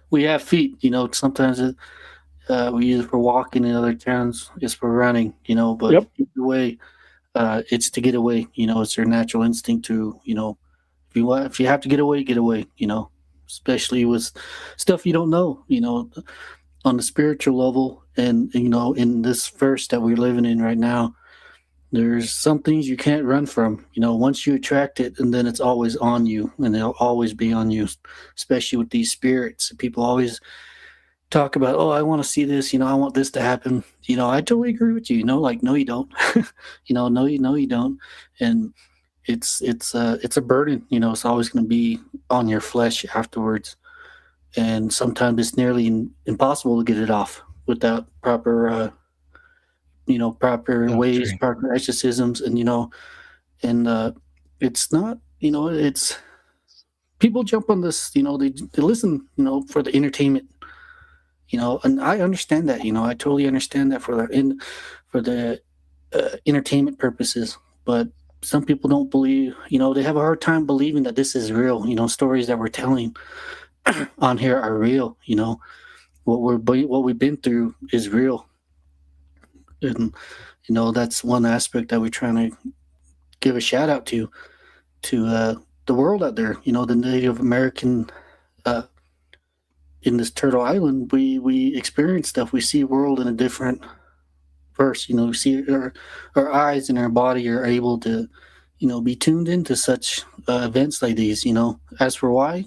we have feet. Sometimes we use it for walking, and other times it's for running. But Yep. either way, it's to get away. It's your natural instinct to if you have to get away, get away. Especially with stuff you don't know. On the spiritual level, and in this verse that we're living in right now, there's some things you can't run from. Once you attract it, and then it's always on you, and it'll always be on you, especially with these spirits. People always talk about, oh, I want to see this, I want this to happen. I totally agree with you, like, no, you don't. No, you don't. And it's a burden, it's always going to be on your flesh afterwards. And sometimes it's nearly impossible to get it off without proper ways, proper exorcisms, and it's not, it's people jump on this, they listen, for the entertainment, and I understand that, I totally understand that for the entertainment purposes, but some people don't believe, they have a hard time believing that this is real, stories that we're telling on here are real, what we've been through is real. And that's one aspect that we're trying to give a shout out to the world out there, the Native American in this Turtle Island. We experience stuff, we see world in a different verse. We see our eyes and our body are able to be tuned into such events like these. As for why,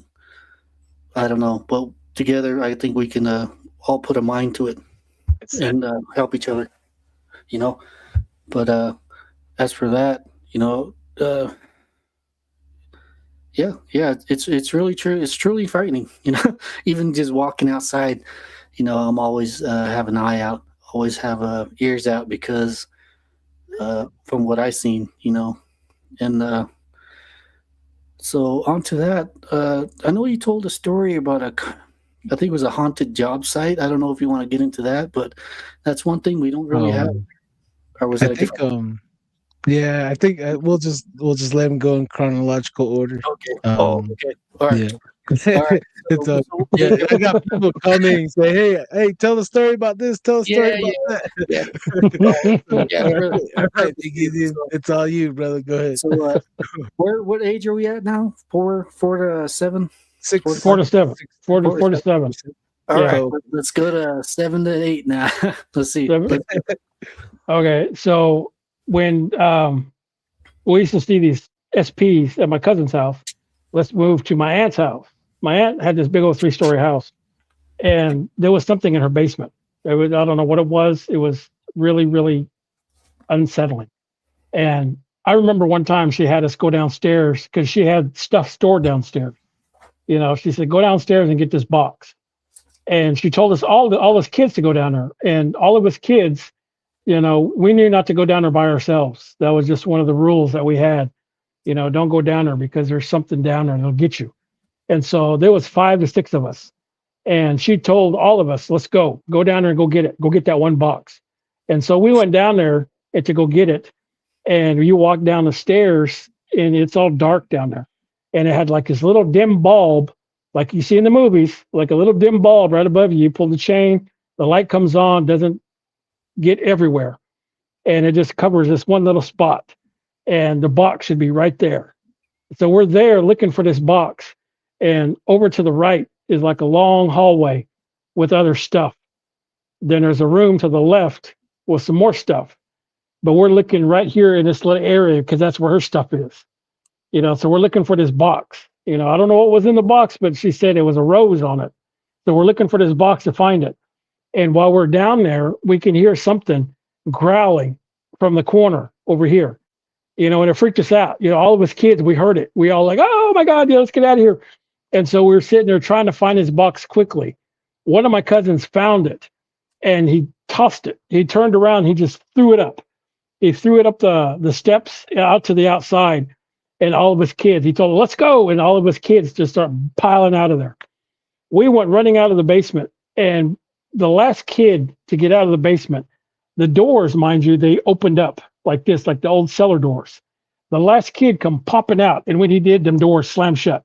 I don't know, but together I think we can all put a mind to it and help each other. But as for that, it's really true. It's truly frightening. Even just walking outside, I'm always have an eye out, always have ears out, because from what I've seen, and so onto that, I know you told a story about I think it was a haunted job site. I don't know if you want to get into that, but that's one thing we don't really have. Or was that I think yeah, I think we'll just let him go in chronological order. Okay. Okay. All right. Yeah. All right. It's I got people coming and say, hey, tell the story about this, tell the story about that. Yeah. All right. It's all you, brother. Go ahead. So what age are we at now? 4 to 7? 4 to 7. 4 to 7. All right, let's go to 7 to 8 now. Let's see. Okay, so when we used to see these SPs at my cousin's house, let's move to my aunt's house. My aunt had this big old 3-story house, and there was something in her basement. I don't know what it was. It was really, really unsettling. And I remember one time she had us go downstairs because she had stuff stored downstairs. She said, go downstairs and get this box. And she told us all us kids to go down there. And all of us kids, we knew not to go down there by ourselves. That was just one of the rules that we had. Don't go down there because there's something down there and it'll get you. And so there was 5 to 6 of us. And she told all of us, let's go down there and go get it. Go get that one box. And so we went down there to go get it. And you walk down the stairs and it's all dark down there. And it had like this little dim bulb, like you see in the movies, like a little dim bulb right above you. You pull the chain, the light comes on, doesn't get everywhere. And it just covers this one little spot. And the box should be right there. So we're there looking for this box. And over to the right is like a long hallway with other stuff. Then there's a room to the left with some more stuff. but we're looking right here in this little area because that's where her stuff is. So we're looking for this box. I don't know what was in the box, but she said it was a rose on it. So we're looking for this box to find it. And while we're down there, we can hear something growling from the corner over here. And it freaked us out. All of us kids, we heard it. We all like, oh my God, let's get out of here. And so we were sitting there trying to find his box quickly. One of my cousins found it and he tossed it. He turned around, he just threw it up. He threw it up the steps out to the outside. And all of us kids, he told us, let's go. And all of us kids just start piling out of there. We went running out of the basement. And the last kid to get out of the basement, the doors, mind you, they opened up like this, like the old cellar doors. The last kid come popping out. And when he did, them doors slammed shut,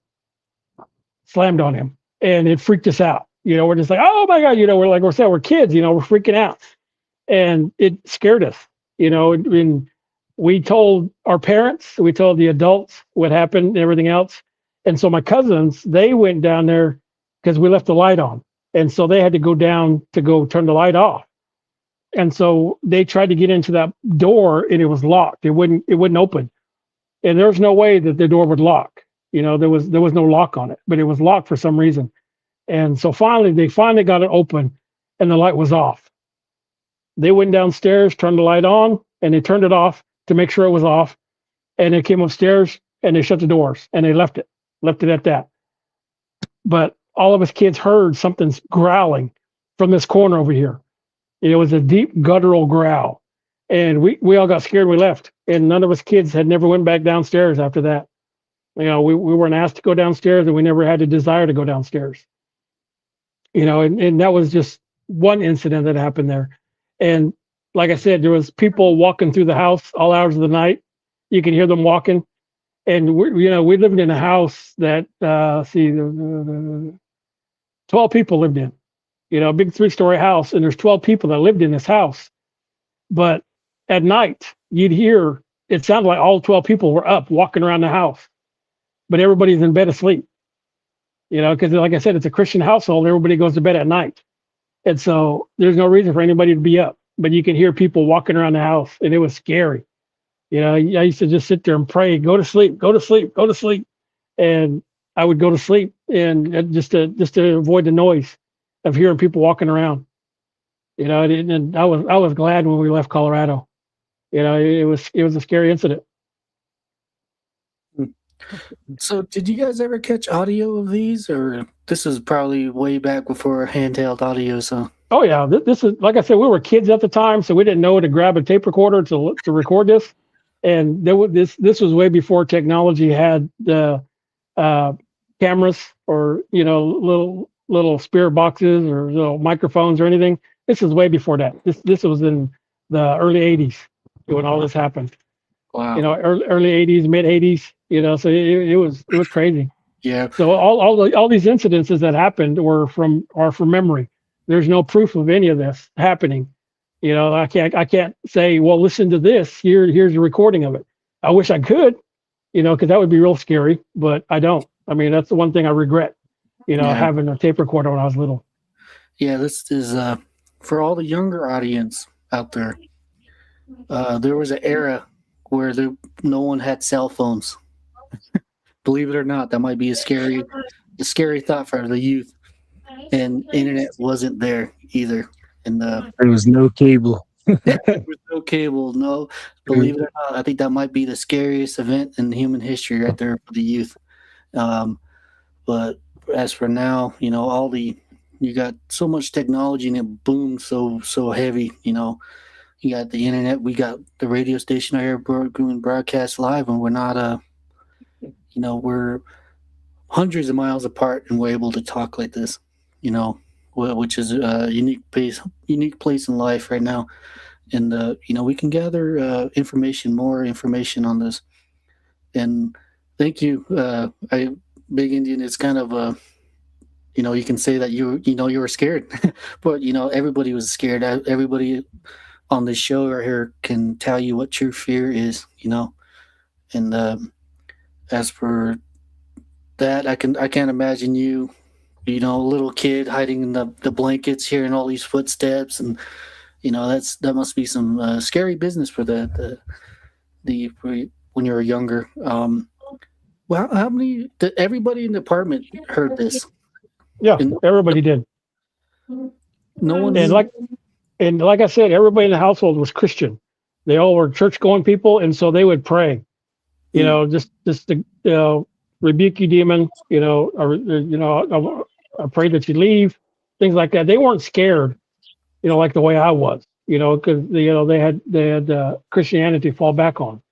slammed on him. And it freaked us out. We're just like, oh my God, we're like, we're kids, we're freaking out. And it scared us, and we told our parents, we told the adults what happened and everything else. And so my cousins, they went down there because we left the light on. And so they had to go down to go turn the light off. And so they tried to get into that door and it was locked. It wouldn't open. And there was no way that the door would lock. There was no lock on it, but it was locked for some reason. And so they finally got it open and the light was off. They went downstairs, turned the light on, and they turned it off to make sure it was off. And they came upstairs and they shut the doors and they left it at that. But all of us kids heard something's growling from this corner over here. It was a deep guttural growl. And we all got scared. We left. And none of us kids had never went back downstairs after that. We weren't asked to go downstairs and we never had a desire to go downstairs. And that was just one incident that happened there. And like I said, there was people walking through the house all hours of the night. You can hear them walking. And we lived in a house that 12 people lived in. A big 3-story house, and there's 12 people that lived in this house. But at night, you'd hear it sounded like all 12 people were up walking around the house, but everybody's in bed asleep. Because like I said, it's a Christian household. Everybody goes to bed at night. And so there's no reason for anybody to be up, but you can hear people walking around the house, and it was scary. I used to just sit there and pray, go to sleep, go to sleep, go to sleep. And I would go to sleep and just to avoid the noise of hearing people walking around. And I was glad when we left Colorado. It was a scary incident. So did you guys ever catch audio of these, or this is probably way back before handheld audio? So oh yeah, this is, like I said, we were kids at the time, so we didn't know to grab a tape recorder to record this. And this was way before technology had the cameras or little spirit boxes or little microphones or anything. This is way before that. This was in the early 80s when all this happened. wow. Early 80s, mid 80s. So it was crazy. Yeah. So all these incidences that happened are from memory. There's no proof of any of this happening. I can't say, well, listen to this. Here's a recording of it. I wish I could, because that would be real scary, but I don't. I mean, that's the one thing I regret, having a tape recorder when I was little. Yeah, this is for all the younger audience out there. There was an era where no one had cell phones. Believe it or not, that might be a scary thought for the youth. And internet wasn't there either. And there was no cable. there was no cable. No, believe it or not, I think that might be the scariest event in human history right there for the youth. But as for now, you got so much technology and it boomed so heavy. You got the internet, we got the radio station out here doing broadcast live, and we're not we're hundreds of miles apart, and we're able to talk like this, which is a unique place in life right now. And we can gather more information on this. And thank you, Big Indian. It's kind of you can say that you were scared, but everybody was scared. Everybody on this show right here can tell you what true fear is, and as for that, I can't imagine you, a little kid hiding in the blankets, hearing all these footsteps and that must be some scary business for when you were younger. Well, how many? Everybody in the apartment heard this. Yeah, And everybody did. no one. And like I said, everybody in the household was Christian. They all were church going people, and so they would pray. Just to rebuke you, demon. I pray that you leave. Things like that. They weren't scared. Like the way I was. Because they had Christianity to fall back on.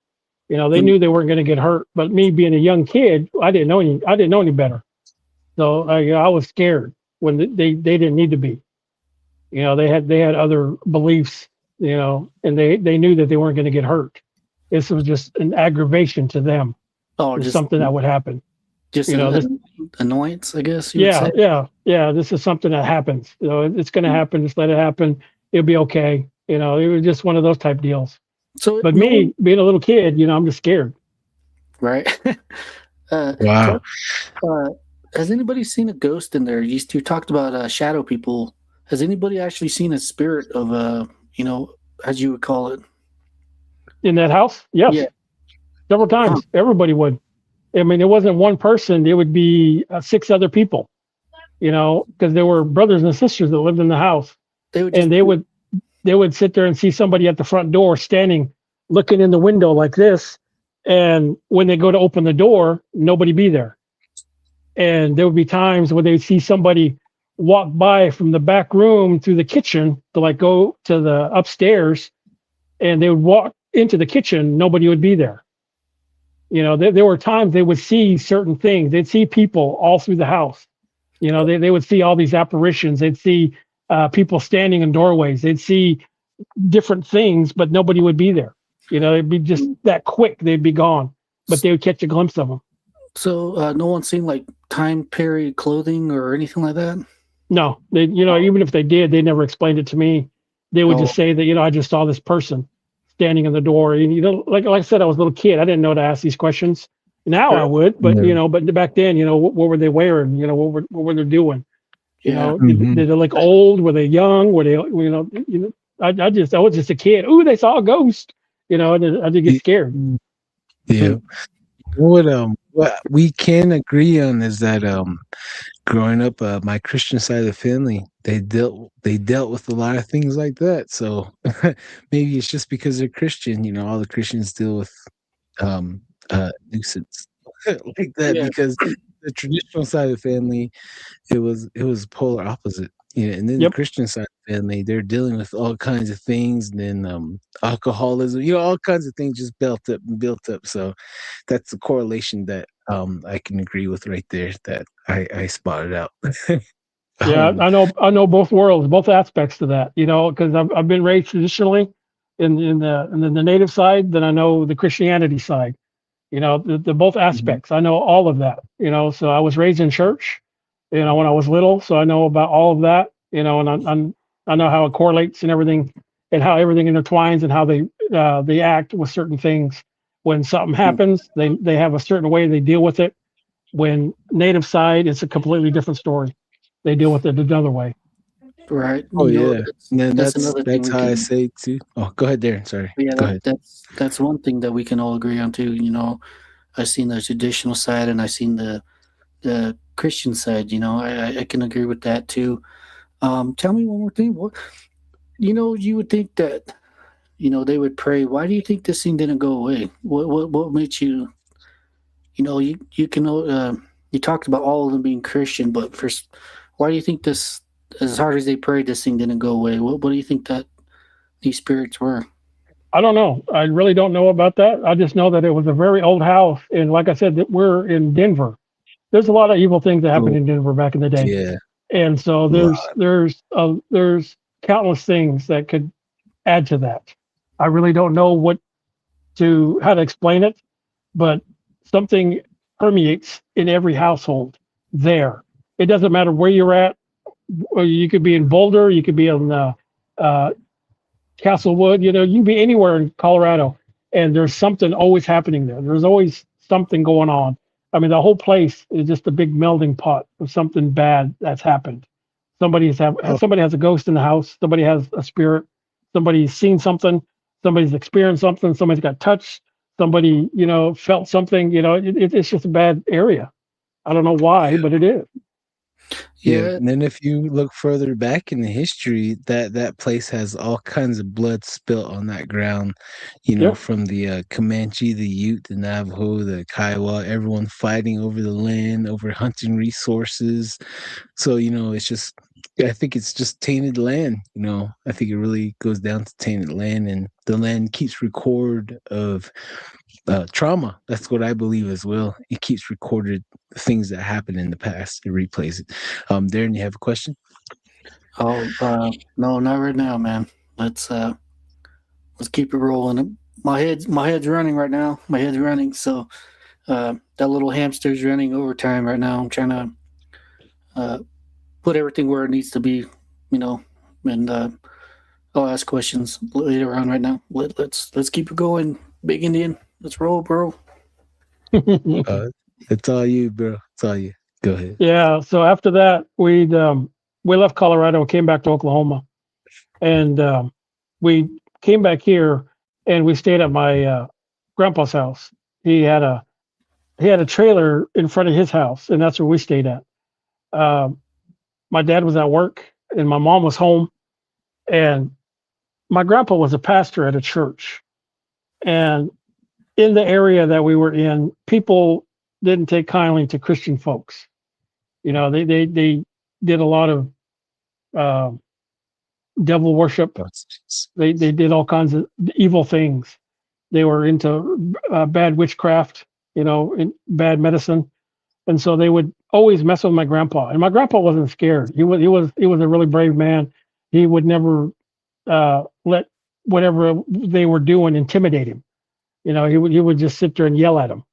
They knew they weren't going to get hurt. But me being a young kid, I didn't know any better. So I was scared when they didn't need to be. They had other beliefs, and they knew that they weren't going to get hurt. This was just an aggravation to them. Oh, just something that would happen. Just this annoyance, I guess. Yeah. This is something that happens. It's going to happen. Just let it happen. It'll be okay. It was just one of those type deals. So, but me being a little kid, I'm just scared. Right. Wow. Has anybody seen a ghost in there? You talked about shadow people. Has anybody actually seen a spirit of as you would call it, in that house? Yes. Yeah. Several times. Huh. Everybody would. I mean, it wasn't one person. It would be 6 other people. Because there were brothers and sisters that lived in the house, they would sit there and see somebody at the front door standing, looking in the window like this. And when they go to open the door, nobody be there. And there would be times where they'd see somebody walk by from the back room through the kitchen to go to the upstairs, and they would walk into the kitchen. Nobody would be there. There were times they would see certain things. They'd see people all through the house. They would see all these apparitions. They'd see people standing in doorways. They'd see different things, but nobody would be there. It'd be just that quick. They'd be gone, but they would catch a glimpse of them. So no one's seen time period clothing or anything like that? No, they, even if they did, they never explained it to me. They would just say that, I just saw this person standing in the door. And, like I said, I was a little kid. I didn't know to ask these questions. Now I would, but, but back then, what were they wearing? What were they doing? Did they look old? Were they young? Were they, I was just a kid. Ooh, they saw a ghost, and I did get scared. Yeah. What we can agree on is that growing up, my Christian side of the family, they dealt with a lot of things like that. So maybe it's just because they're Christian. All the Christians deal with nuisance like that, because the traditional side of the family, it was polar opposite. And then the Christian side of the family, they're dealing with all kinds of things, and then alcoholism, all kinds of things just built up. So that's the correlation that I can agree with right there, that I spotted out. I know both worlds, both aspects to that, because I've been raised traditionally in the native side, then I know the Christianity side, the both aspects. I know all of that, so I was raised in church, when I was little, so I know about all of that, and I know how it correlates and everything, and how everything intertwines, and how they act with certain things. When something happens, they have a certain way they deal with it. When native side, it's a completely different story. They deal with it another way. Right. Oh, yeah. That's how I say too. Oh, go ahead, Darren. Sorry. Yeah, go ahead. That's one thing that we can all agree on too. I've seen the traditional side, and I've seen the Christian side. I can agree with that too. Tell me one more thing. What, you would think that, they would pray. Why do you think this thing didn't go away? What made you, you can, you talked about all of them being Christian, but first, why do you think this, as hard as they prayed, this thing didn't go away? What do you think that these spirits were? I don't know. I really don't know about that. I just know that it was a very old house. And like I said, that we're in Denver. There's a lot of evil things that happened in Denver back in the day. Yeah. And so there's countless things that could add to that. I really don't know how to explain it, but something permeates in every household there. It doesn't matter where you're at. You could be in Boulder, you could be in Castlewood, you can be anywhere in Colorado, and there's something always happening there. There's always something going on. I mean, the whole place is just a big melding pot of something bad that's happened. Somebody has a ghost in the house. Somebody has a spirit. somebody's seen something, somebody's experienced something, somebody's got touched, somebody, felt something. It's just a bad area. I don't know why, but it is. Yeah, Yeah. and then if you look further back in the history, that place has all kinds of blood spilt on that ground, Yeah. from the Comanche, the Ute, the Navajo, the Kiowa, everyone fighting over the land, over hunting resources. So, it's just, I think it's just tainted land. I think it really goes down to tainted land, and the land keeps record of trauma. That's what I believe as well. It keeps recorded things that happened in the past. It replays it. Darren, you have a question? Oh, no, not right now, man. Let's keep it rolling. My head's running right now. My head's running. So that little hamster's running overtime right now. I'm trying to put everything where it needs to be, and I'll ask questions later on. Right now, let's keep it going, Big Indian. Let's roll, bro. It's all you, bro. It's all you. Go ahead. Yeah. So after that, we left Colorado and came back to Oklahoma, and we came back here and we stayed at my grandpa's house. He had a trailer in front of his house, and that's where we stayed at. My dad was at work, and my mom was home, and my grandpa was a pastor at a church. And in the area that we were in, people didn't take kindly to Christian folks. They did a lot of devil worship. They did all kinds of evil things. They were into bad witchcraft, and bad medicine, and so they would always mess with my grandpa. And my grandpa wasn't scared. He was a really brave man. He would never let whatever they were doing intimidate him. He would just sit there and yell at them.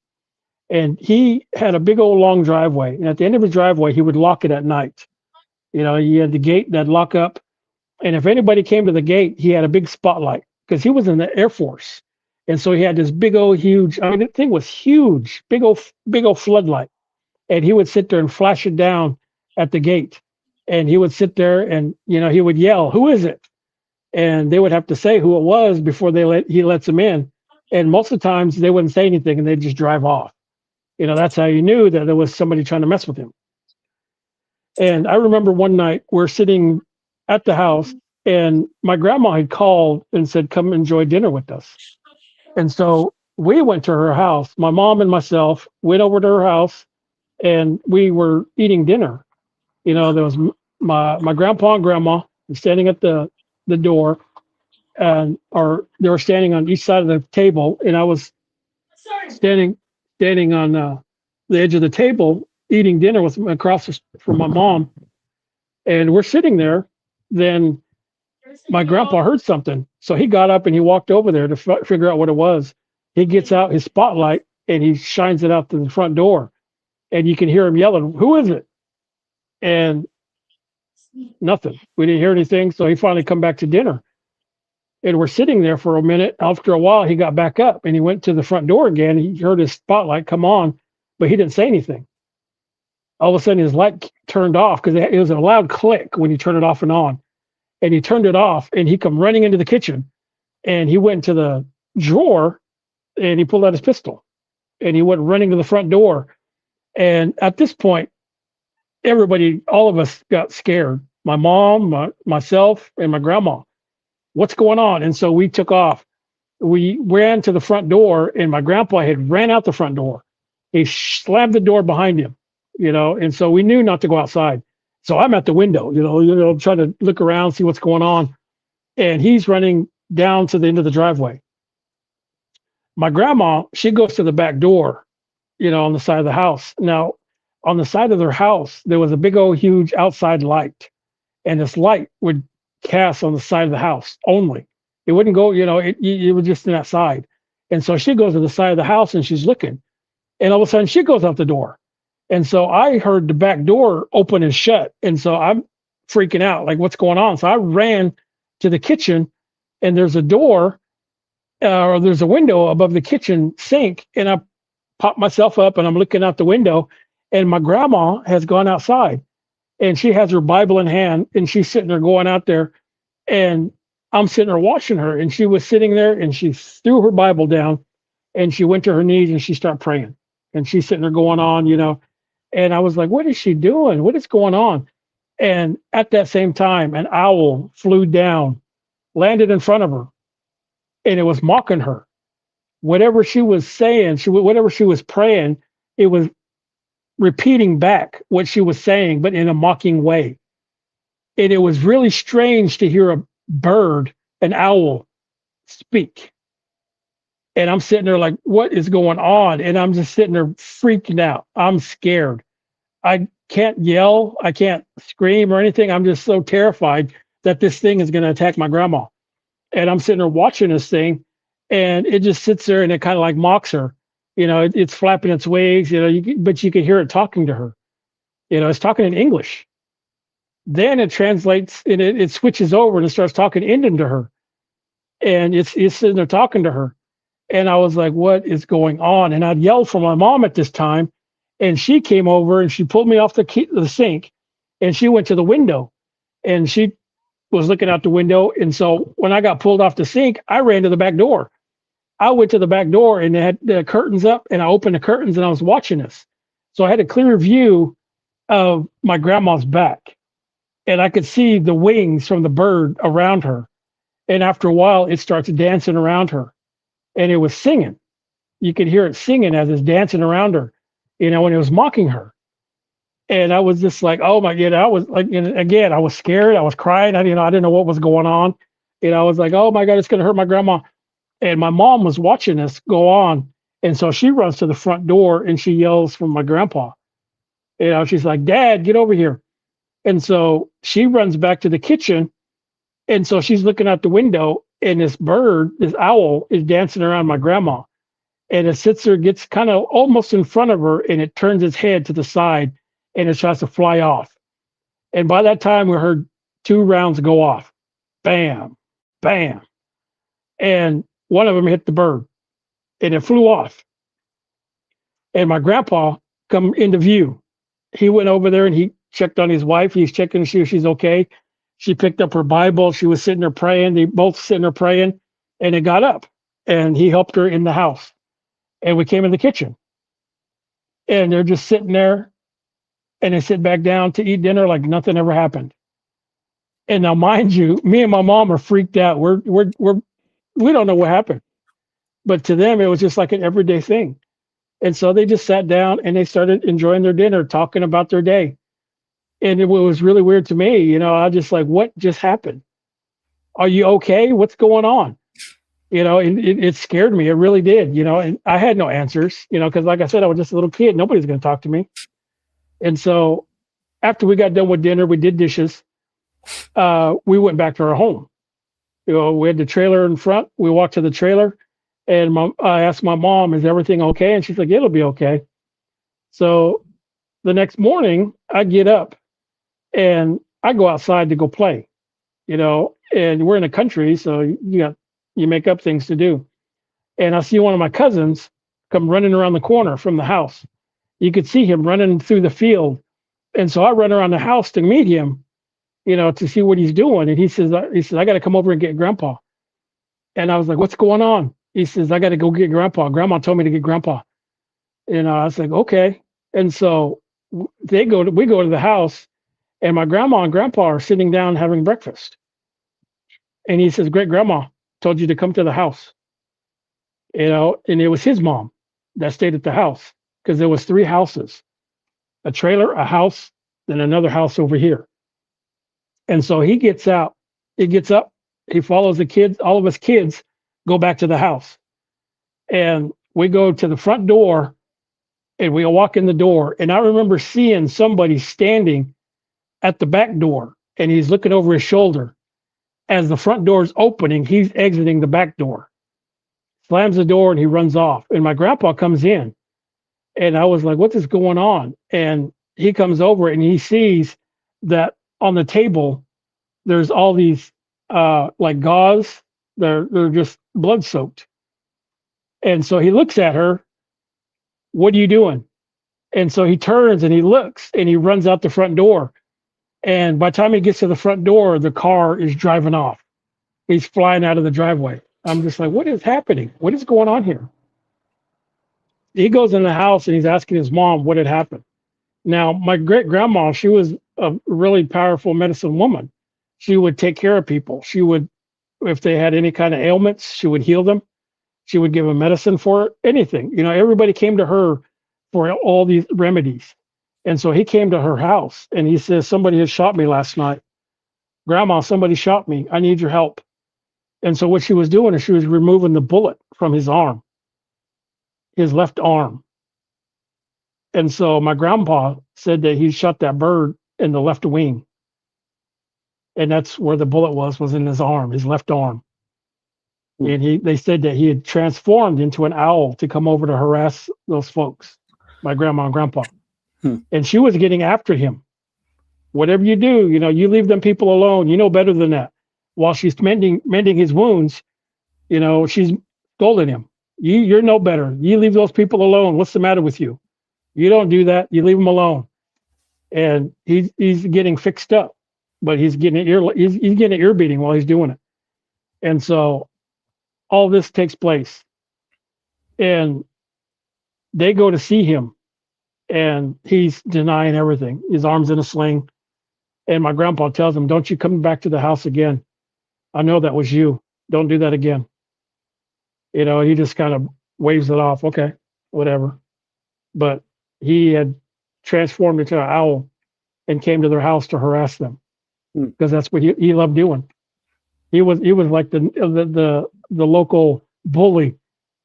And he had a big old long driveway, and at the end of his driveway, he would lock it at night. He had the gate that lock up, and if anybody came to the gate, he had a big spotlight because he was in the Air Force, and so he had this big old huge. I mean, the thing was huge, big old floodlight, and he would sit there and flash it down at the gate, and he would sit there and he would yell, "Who is it?" And they would have to say who it was before he lets them in, and most of the times they wouldn't say anything and they'd just drive off. That's how you knew that there was somebody trying to mess with him. And I remember one night we're sitting at the house, and my grandma had called and said, "Come enjoy dinner with us." And so we went to her house. My mom and myself went over to her house, and we were eating dinner. There was my grandpa and grandma standing at the door, or they were standing on each side of the table, and I was standing on the edge of the table eating dinner with across from my mom, and we're sitting there. Then my grandpa heard something, so he got up and he walked over there to figure out what it was. He gets out his spotlight and he shines it out to the front door, and you can hear him yelling, "Who is it?" And nothing. We didn't hear anything, so he finally come back to dinner. And we're sitting there for a minute. After a while, he got back up and he went to the front door again. He heard his spotlight come on, but he didn't say anything. All of a sudden, his light turned off because it was a loud click when you turn it off and on. And he turned it off, and he come running into the kitchen, and he went to the drawer, and he pulled out his pistol, and he went running to the front door. And at this point, all of us got scared. My mom, myself, and my grandma. What's going on? And so we took off. We ran to the front door, and my grandpa had ran out the front door. He slammed the door behind him, and so we knew not to go outside. So I'm at the window, trying to look around, see what's going on. And he's running down to the end of the driveway. My grandma, she goes to the back door, on the side of the house. Now, on the side of their house, there was a big old huge outside light, and this light would cast on the side of the house only. It wouldn't go, it was just in that side. And so she goes to the side of the house and she's looking, and all of a sudden she goes out the door. And so I heard the back door open and shut. And so I'm freaking out, like, what's going on? So I ran to the kitchen, and there's a door, or there's a window above the kitchen sink. And I popped myself up and I'm looking out the window, and my grandma has gone outside, and she has her Bible in hand, and she's sitting there going out there. And I'm sitting there watching her, and she was sitting there, and she threw her Bible down, and she went to her knees and she started praying, and she's sitting there going on, and I was like, what is she doing? What is going on? And at that same time, an owl flew down, landed in front of her, and it was mocking her. Whatever she was saying, whatever she was praying, it was repeating back what she was saying, but in a mocking way. And it was really strange to hear a bird, an owl, speak. And I'm sitting there like, what is going on? And I'm just sitting there freaking out. I'm scared. I can't yell. I can't scream or anything. I'm just so terrified that this thing is going to attack my grandma. And I'm sitting there watching this thing, and it just sits there and it kind of like mocks her. It's flapping its wings, but you can hear it talking to her. It's talking in English. Then it translates and it switches over and it starts talking Indian to her. And it's sitting there talking to her. And I was like, what is going on? And I'd yelled for my mom at this time. And she came over and she pulled me off the sink, and she went to the window, and she was looking out the window. And so when I got pulled off the sink, I ran to the back door. I went to the back door, and they had the curtains up, and I opened the curtains and I was watching this. So I had a clear view of my grandma's back, and I could see the wings from the bird around her. And after a while, it starts dancing around her, and it was singing. You could hear it singing as it's dancing around her, when it was mocking her. And I was just like, oh my God, I was like, again, I was scared. I was crying. I didn't know what was going on. I was like, oh my God, it's going to hurt my grandma. And my mom was watching this go on. And so she runs to the front door and she yells for my grandpa. She's like, Dad, get over here. And so she runs back to the kitchen. And so she's looking out the window, and this bird, this owl, is dancing around my grandma. And it sits there, gets kind of almost in front of her, and it turns its head to the side, and it tries to fly off. And by that time, we heard 2 rounds go off. Bam, bam. And one of them hit the bird, and it flew off. And my grandpa come into view. He went over there and he checked on his wife. He's checking to see if she's okay. She picked up her Bible. She was sitting there praying. They both sitting there praying, and it got up, and he helped her in the house. And we came in the kitchen, and they're just sitting there, and they sit back down to eat dinner like nothing ever happened. And now, mind you, me and my mom are freaked out. We don't know what happened, but to them, it was just like an everyday thing. And so they just sat down and they started enjoying their dinner, talking about their day. And it was really weird to me. I was just like, what just happened? Are you okay? What's going on? And it scared me. It really did, and I had no answers, because like I said, I was just a little kid. Nobody's going to talk to me. And so after we got done with dinner, we did dishes. We went back to our home. We had the trailer in front. We walked to the trailer, and I asked my mom, is everything okay? And she's like, it'll be okay. So the next morning I get up and I go outside to go play, and we're in the country. So you make up things to do. And I see one of my cousins come running around the corner from the house. You could see him running through the field. And so I run around the house to meet him, to see what he's doing. And he says, I got to come over and get Grandpa. And I was like, what's going on? He says, I got to go get Grandpa. Grandma told me to get Grandpa. And I was like, okay. And so we go to the house, and my grandma and grandpa are sitting down having breakfast. And he says, great grandma told you to come to the house, and it was his mom that stayed at the house, because there was 3 houses, a trailer, a house, then another house over here. And so he gets up, he follows the kids, all of us kids go back to the house, and we go to the front door, and we walk in the door. And I remember seeing somebody standing at the back door, and he's looking over his shoulder. As the front door is opening, he's exiting the back door, slams the door, and he runs off. And my grandpa comes in, and I was like, what is going on? And he comes over and he sees that on the table, there's all these like gauze. They're just blood soaked. And so he looks at her. What are you doing? And so he turns and he looks and he runs out the front door. And by the time he gets to the front door, the car is driving off. He's flying out of the driveway. I'm just like, what is happening? What is going on here? He goes in the house and he's asking his mom what had happened. Now, my great grandma, she was a really powerful medicine woman. She would take care of people. She would, if they had any kind of ailments, she would heal them. She would give them medicine for it, anything. Everybody came to her for all these remedies. And so he came to her house and he says, somebody has shot me last night. Grandma, somebody shot me. I need your help. And so what she was doing is she was removing the bullet from his arm, his left arm. And so my grandpa said that he shot that bird in the left wing. And that's where the bullet was in his arm, his left arm. And they said that he had transformed into an owl to come over to harass those folks, my grandma and grandpa. And she was getting after him. Whatever you do, you leave them people alone. You know better than that. While she's mending his wounds, she's scolding him. You're no better. You leave those people alone. What's the matter with you? You don't do that. You leave them alone. And he's getting fixed up, but he's getting an ear beating while he's doing it. And so all this takes place. And they go to see him, and he's denying everything. His arm's in a sling. And my grandpa tells him, don't you come back to the house again. I know that was you. Don't do that again. He just kind of waves it off. Okay, whatever. But he had transformed into an owl and came to their house to harass them because that's what he loved doing. He was like the local bully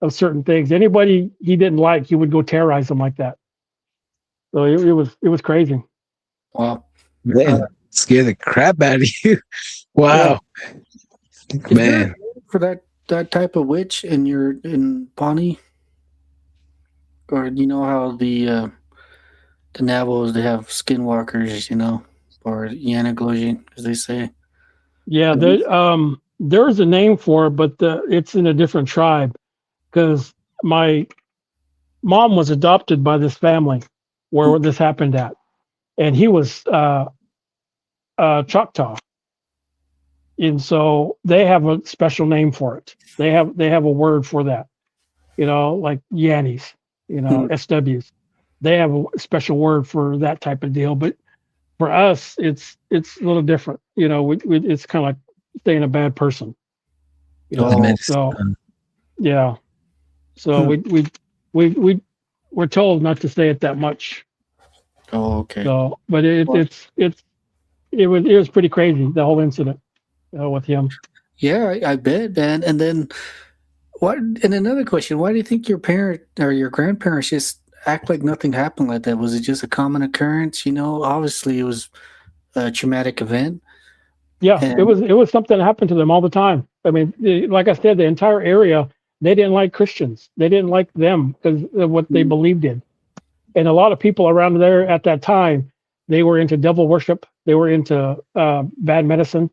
of certain things. Anybody he didn't like, he would go terrorize them like that. So it was crazy. Wow. Man, scare the crap out of you. Wow. Yeah. Man. For that type of witch in Pawnee? Or how the Navajos, they have skinwalkers, or Yanagloji, as they say. Yeah, there's a name for it, but it's in a different tribe because my mom was adopted by this family where this happened at, and he was Choctaw, and so they have a special name for it. They have a word for that, like Yannies, SWs. They have a special word for that type of deal, but for us, it's a little different. It's kind of like staying a bad person. So yeah. So we're told not to say it that much. Oh, okay. So, but it was pretty crazy, the whole incident with him. Yeah, I bet, man. And then what? And another question: why do you think your parent or your grandparents just act like nothing happened like that? Was it just a common occurrence? Obviously it was a traumatic event. Yeah, it was something that happened to them all the time. I mean, like I said, the entire area, they didn't like Christians. They didn't like them because of what they believed in. And a lot of people around there at that time, they were into devil worship. They were into bad medicine.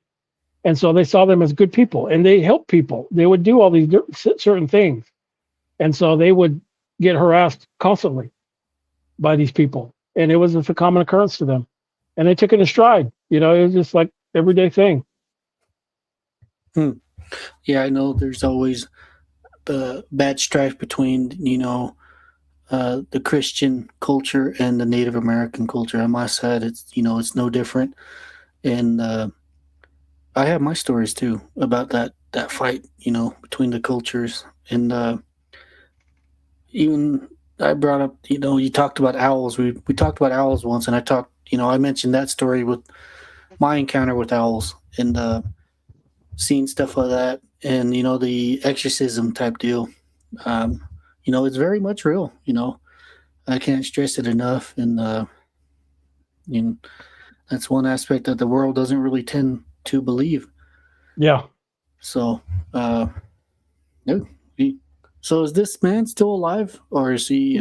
And so they saw them as good people, and they helped people. They would do all these certain things. And so they would get harassed constantly by these people. And it was just a common occurrence to them. And they took it in stride. It was just like everyday thing. Yeah, I know there's always the bad strife between, the Christian culture and the Native American culture. On my side, it's no different. And I have my stories too about that fight, between the cultures. And even I brought up, you talked about owls. We talked about owls once, and I mentioned that story with my encounter with owls and seeing stuff like that, and the exorcism type deal. It's very much real. I can't stress it enough, and that's one aspect that the world doesn't really tend to believe. Yeah. So, so is this man still alive, or is he?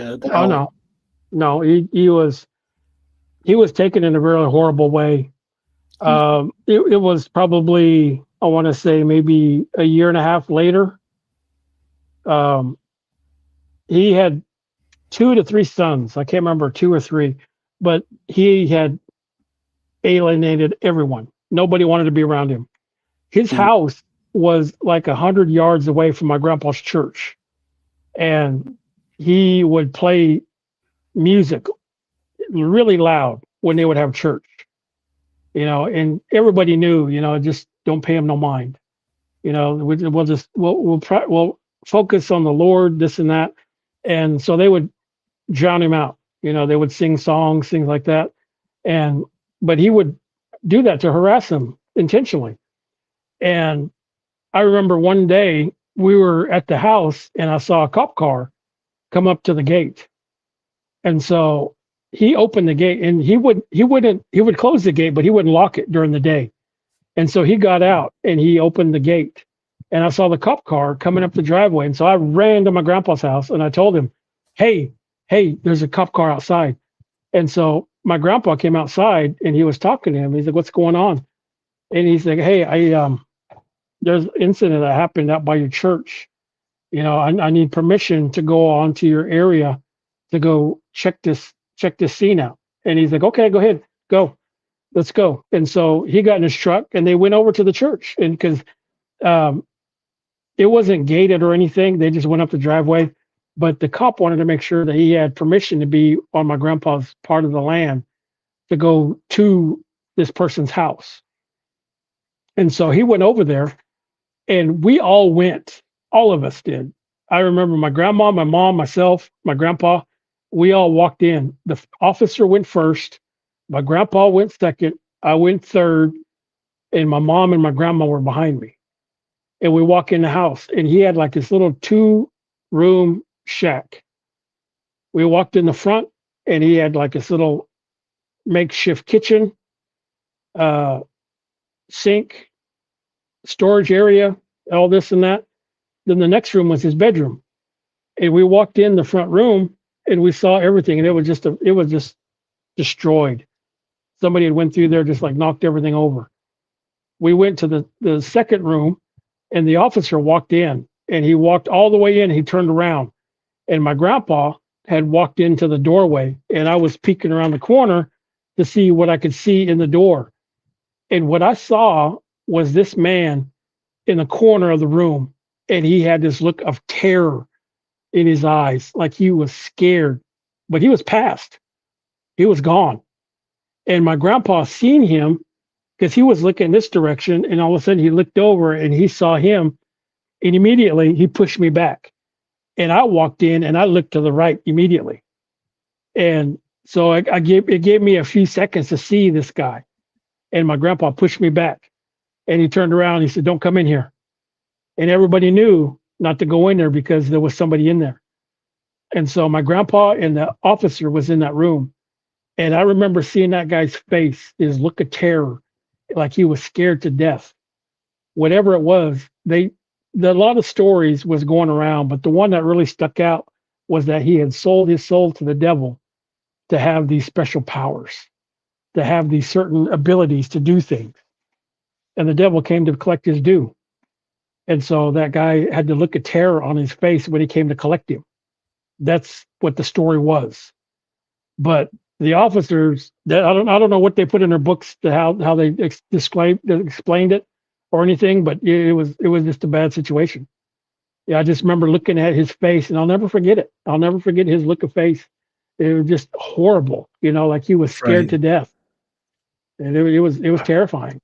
No. He was taken in a very horrible way. It was probably, I want to say, maybe a year and a half later. He had 2 to 3 sons. I can't remember 2 or 3, but he had alienated everyone. Nobody wanted to be around him. His house was like 100 yards away from my grandpa's church, and he would play music really loud when they would have church, and everybody knew, just don't pay him no mind. We'll focus on the Lord, this and that. And so they would drown him out. They would sing songs, things like that. But he would do that to harass him intentionally. And I remember one day we were at the house and I saw a cop car come up to the gate. And so he opened the gate, and he would close the gate, but he wouldn't lock it during the day. And so he got out and he opened the gate, and I saw the cop car coming up the driveway. And so I ran to my grandpa's house and I told him, hey, there's a cop car outside. And so my grandpa came outside and he was talking to him. He's like, what's going on? And he's like, hey, there's an incident that happened out by your church. I need permission to go onto your area to go check this scene out. And he's like, okay, go ahead, go. Let's go. And so he got in his truck and they went over to the church, and because it wasn't gated or anything, they just went up the driveway. But the cop wanted to make sure that he had permission to be on my grandpa's part of the land to go to this person's house. And so he went over there, and we all went. All of us did. I remember my grandma, my mom, myself, my grandpa, we all walked in. The officer went first. My grandpa went second. I went third. And my mom and my grandma were behind me. And we walk in the house, and he had like this little 2-room shack. We walked in the front, and he had like this little makeshift kitchen, sink, storage area, all this and that. Then the next room was his bedroom. And we walked in the front room and we saw everything, and it was just destroyed. Somebody had went through there, just like knocked everything over. We went to the second room, and the officer walked in, and he walked all the way in. He turned around, and my grandpa had walked into the doorway, and I was peeking around the corner to see what I could see in the door. And what I saw was this man in the corner of the room, and he had this look of terror in his eyes, like he was scared, but he was past. He was gone. And my grandpa seen him because he was looking this direction, and all of a sudden he looked over and he saw him, and immediately he pushed me back. And I walked in and I looked to the right immediately. And so it gave me a few seconds to see this guy. And my grandpa pushed me back, and he turned around and he said, don't come in here. And everybody knew not to go in there because there was somebody in there. And so my grandpa and the officer was in that room. And I remember seeing that guy's face, his look of terror, like he was scared to death. Whatever it was, a lot of stories was going around, but the one that really stuck out was that he had sold his soul to the devil to have these special powers, to have these certain abilities to do things. And the devil came to collect his due. And so that guy had the look of terror on his face when he came to collect him. That's what the story was. But the officers, I don't know what they put in their books to how they explained it or anything, but it was just a bad situation. Yeah, I just remember looking at his face, and I'll never forget it. I'll never forget his look of face. It was just horrible, like he was scared to death, and it was terrifying.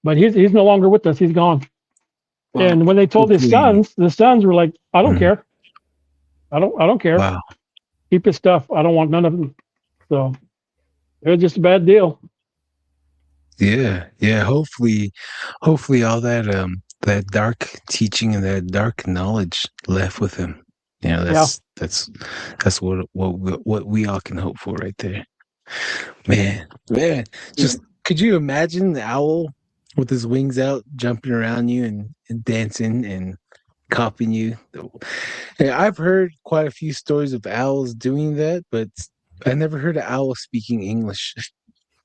But he's no longer with us. He's gone. Wow. And when they told his sons, the sons were like, "I don't care. I don't care. Wow. Keep his stuff. I don't want none of them." So it was just a bad deal. Yeah. Hopefully all that dark teaching and that dark knowledge left with him. That's what we all can hope for right there. Man. Just could you imagine the owl with his wings out, jumping around you and dancing and copying you? Hey, I've heard quite a few stories of owls doing that, but I never heard an owl speaking English.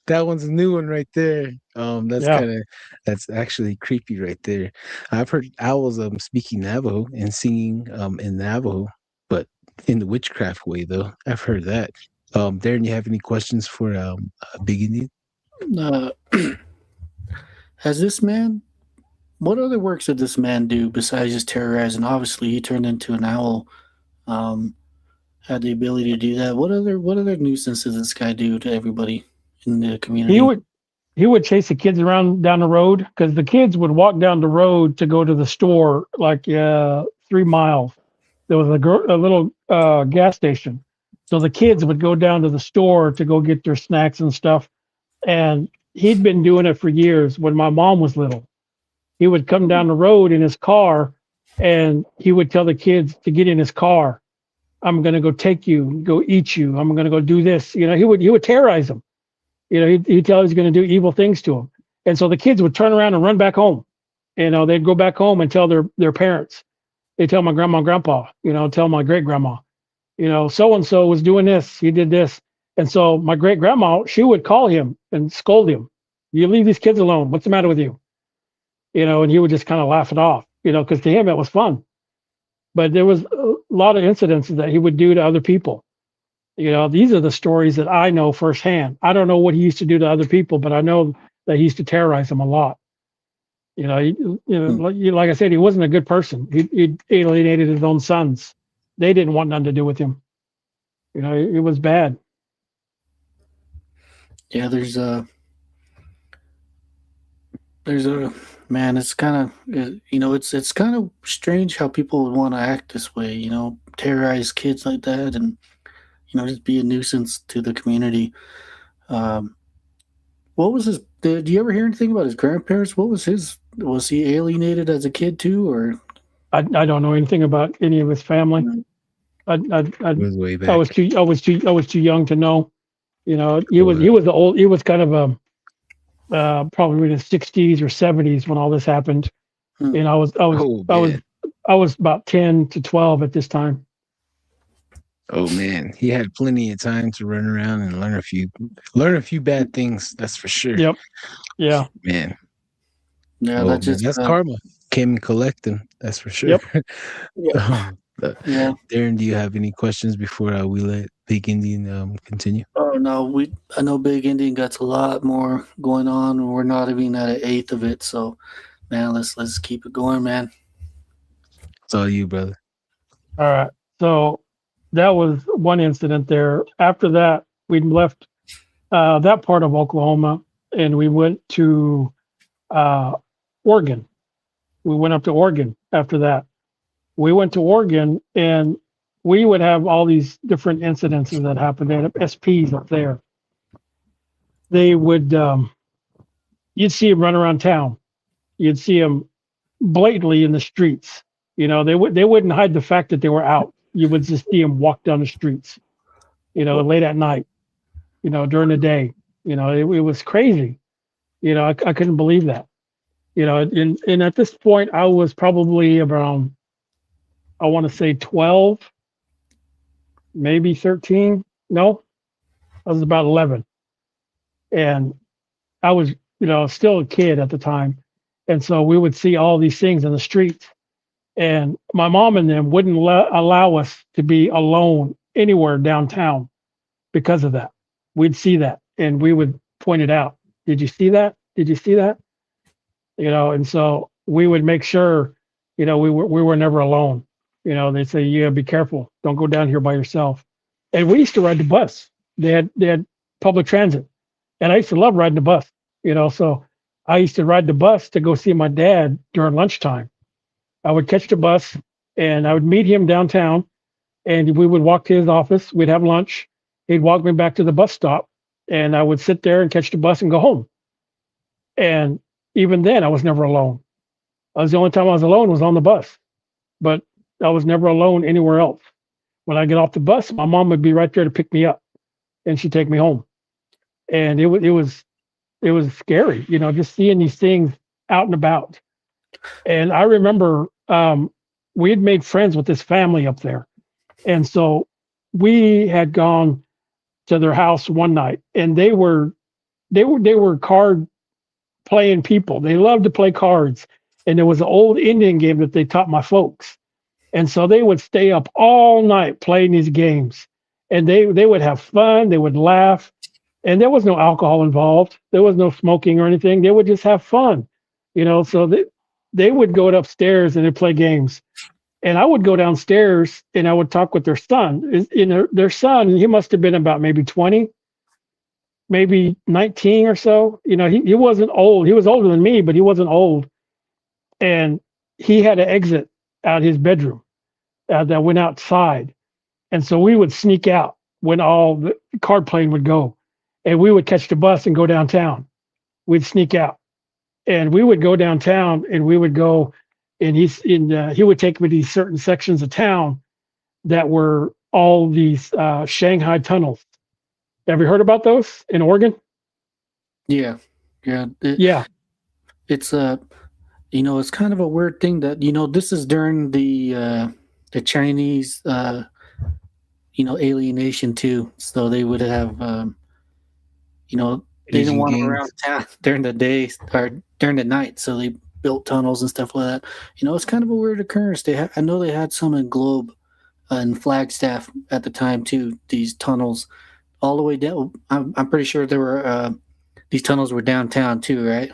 That one's a new one right there. That's actually creepy right there. I've heard owls speaking Navajo and singing in Navajo, but in the witchcraft way though. I've heard that. Darren, you have any questions for Big Indian? Has this man What other works did this man do besides just terrorizing? Obviously, he turned into an owl. Had the ability to do that. What other nuisance did this guy do to everybody in the community? He would chase the kids around down the road because the kids would walk down the road to go to the store like 3 miles. There was a little gas station, so the kids would go down to the store to go get their snacks and stuff. And he'd been doing it for years. When my mom was little, he would come down the road in his car, and he would tell the kids to get in his car. I'm going to go take you, go eat you. I'm going to go do this. You know, he would terrorize them. You know, he'd tell he's going to do evil things to them. And so the kids would turn around and run back home. You know, they'd go back home and tell their parents. They'd tell my grandma and grandpa, you know, tell my great grandma, you know, so-and-so was doing this. He did this. And so my great grandma, she would call him and scold him. You leave these kids alone. What's the matter with you? You know, and he would just kind of laugh it off, you know, because to him it was fun. But there was a lot of incidents that he would do to other people. You know, these are the stories that I know firsthand. I don't know what he used to do to other people, but I know that he used to terrorize them a lot. You know, like I said, he wasn't a good person. He alienated his own sons. They didn't want nothing to do with him. You know, it was bad. Yeah, there's a man. It's kind of it's kind of strange how people would want to act this way. You know, terrorize kids like that, and just be a nuisance to the community. What was his? Did you ever hear anything about his grandparents? What was his? Was he alienated as a kid too, or? I don't know anything about any of his family. It was way back. I was too young to know. You know, he was kind of probably in his 60s or 70s when all this happened. And I was about 10 to 12 at this time. Oh man, he had plenty of time to run around and learn a few bad things. That's for sure. Yep. Yeah. Man. Yeah, that's karma. Came and collect them. That's for sure. Yep. Yeah. Darren, do you have any questions before we let Big Indian continue? Oh no, I know Big Indian got a lot more going on. We're not even at an eighth of it, so man, let's keep it going, man. It's all you, brother. All right. So that was one incident there. After that, we left that part of Oklahoma and we went to Oregon. We went up to Oregon after that. We went to Oregon and we would have all these different incidences that happened. They had SPs up there. They would, you'd see them run around town. You'd see them blatantly in the streets. You know, they wouldn't hide the fact that they were out. You would just see them walk down the streets, you know, late at night, you know, during the day. You know, it was crazy. You know, I couldn't believe that. You know, and at this point, I was probably around, I want to say 12, maybe 13. No, I was about 11. And I was, you know, still a kid at the time. And so we would see all these things in the streets. And my mom and them wouldn't allow us to be alone anywhere downtown because of that. We'd see that and we would point it out. Did you see that? Did you see that? You know, and so we would make sure, you know, we were never alone. You know, they say, yeah, be careful. Don't go down here by yourself. And we used to ride the bus. They had public transit. And I used to love riding the bus, you know, so I used to ride the bus to go see my dad during lunchtime. I would catch the bus and I would meet him downtown and we would walk to his office. We'd have lunch. He'd walk me back to the bus stop and I would sit there and catch the bus and go home. And even then I was never alone. The only time I was alone was on the bus, but I was never alone anywhere else. When I get off the bus, my mom would be right there to pick me up and she'd take me home. And it was scary, you know, just seeing these things out and about. And I remember we had made friends with this family up there. And so we had gone to their house one night and they were card playing people. They loved to play cards. And there was an old Indian game that they taught my folks. And so they would stay up all night playing these games. And they would have fun, they would laugh. And there was no alcohol involved. There was no smoking or anything. They would just have fun. You know, so they would go upstairs and they'd play games. And I would go downstairs and I would talk with their son. Their son, he must have been about maybe 20, maybe 19 or so. He wasn't old. He was older than me, but he wasn't old. And he had an exit out his bedroom that went outside. And so we would sneak out when all the card playing would go. And we would catch the bus and go downtown. We'd sneak out. And we would go downtown and we would go, and he would take me to these certain sections of town that were all these Shanghai tunnels. Have you heard about those in Oregon? Yeah. Yeah. It's it's kind of a weird thing that this is during the Chinese alienation too. So they would have they didn't want them around town during the day or during the night, so they built tunnels and stuff like that. It's kind of a weird occurrence. I know they had some in Globe and Flagstaff at the time too. These tunnels all the way down. I'm pretty sure there were these tunnels were downtown too, right?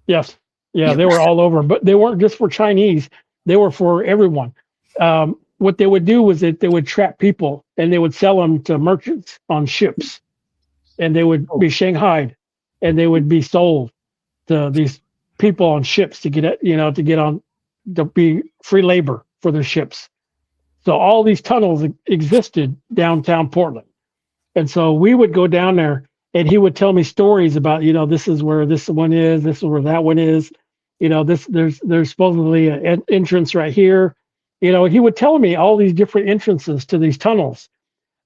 Yes. Yeah, they were all over, but they weren't just for Chinese. They were for everyone. What they would do was that they would trap people and they would sell them to merchants on ships, and they would be shanghaied, and they would be sold to these people on ships to be free labor for their ships. So all these tunnels existed downtown Portland. And so we would go down there and he would tell me stories about, this is where this one is, this is where that one is. There's supposedly an entrance right here. He would tell me all these different entrances to these tunnels.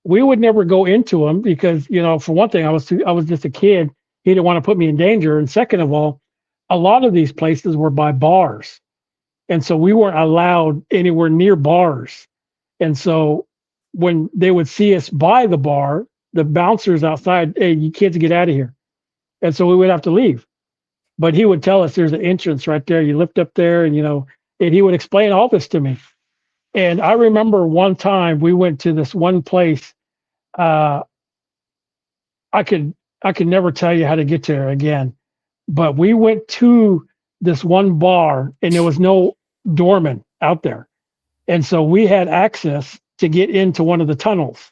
We would never go into them because, for one thing, I was just a kid. He didn't want to put me in danger. And second of all, a lot of these places were by bars. And so we weren't allowed anywhere near bars. And so when they would see us by the bar, the bouncers outside, hey, you kids get out of here. And so we would have to leave. But he would tell us there's an entrance right there. You lift up there and he would explain all this to me. And I remember one time we went to this one place. I could never tell you how to get there again, but we went to this one bar and there was no doorman out there. And so we had access to get into one of the tunnels.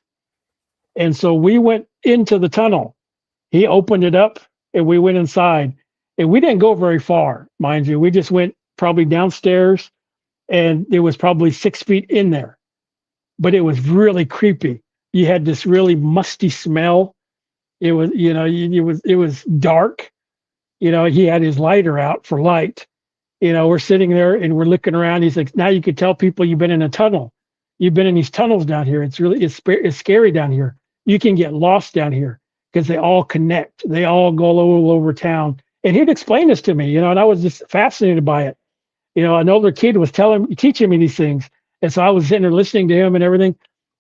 And so we went into the tunnel. He opened it up and we went inside, and we didn't go very far, mind you. We just went probably downstairs, and it was probably 6 feet in there, but it was really creepy. You had this really musty smell. It was, it was dark. He had his lighter out for light. We're sitting there and we're looking around. He's like, now you could tell people you've been in a tunnel. You've been in these tunnels down here. It's scary down here. You can get lost down here because they all connect. They all go all over town. And he'd explain this to me, and I was just fascinated by it. An older kid was teaching me these things. And so I was sitting there listening to him and everything.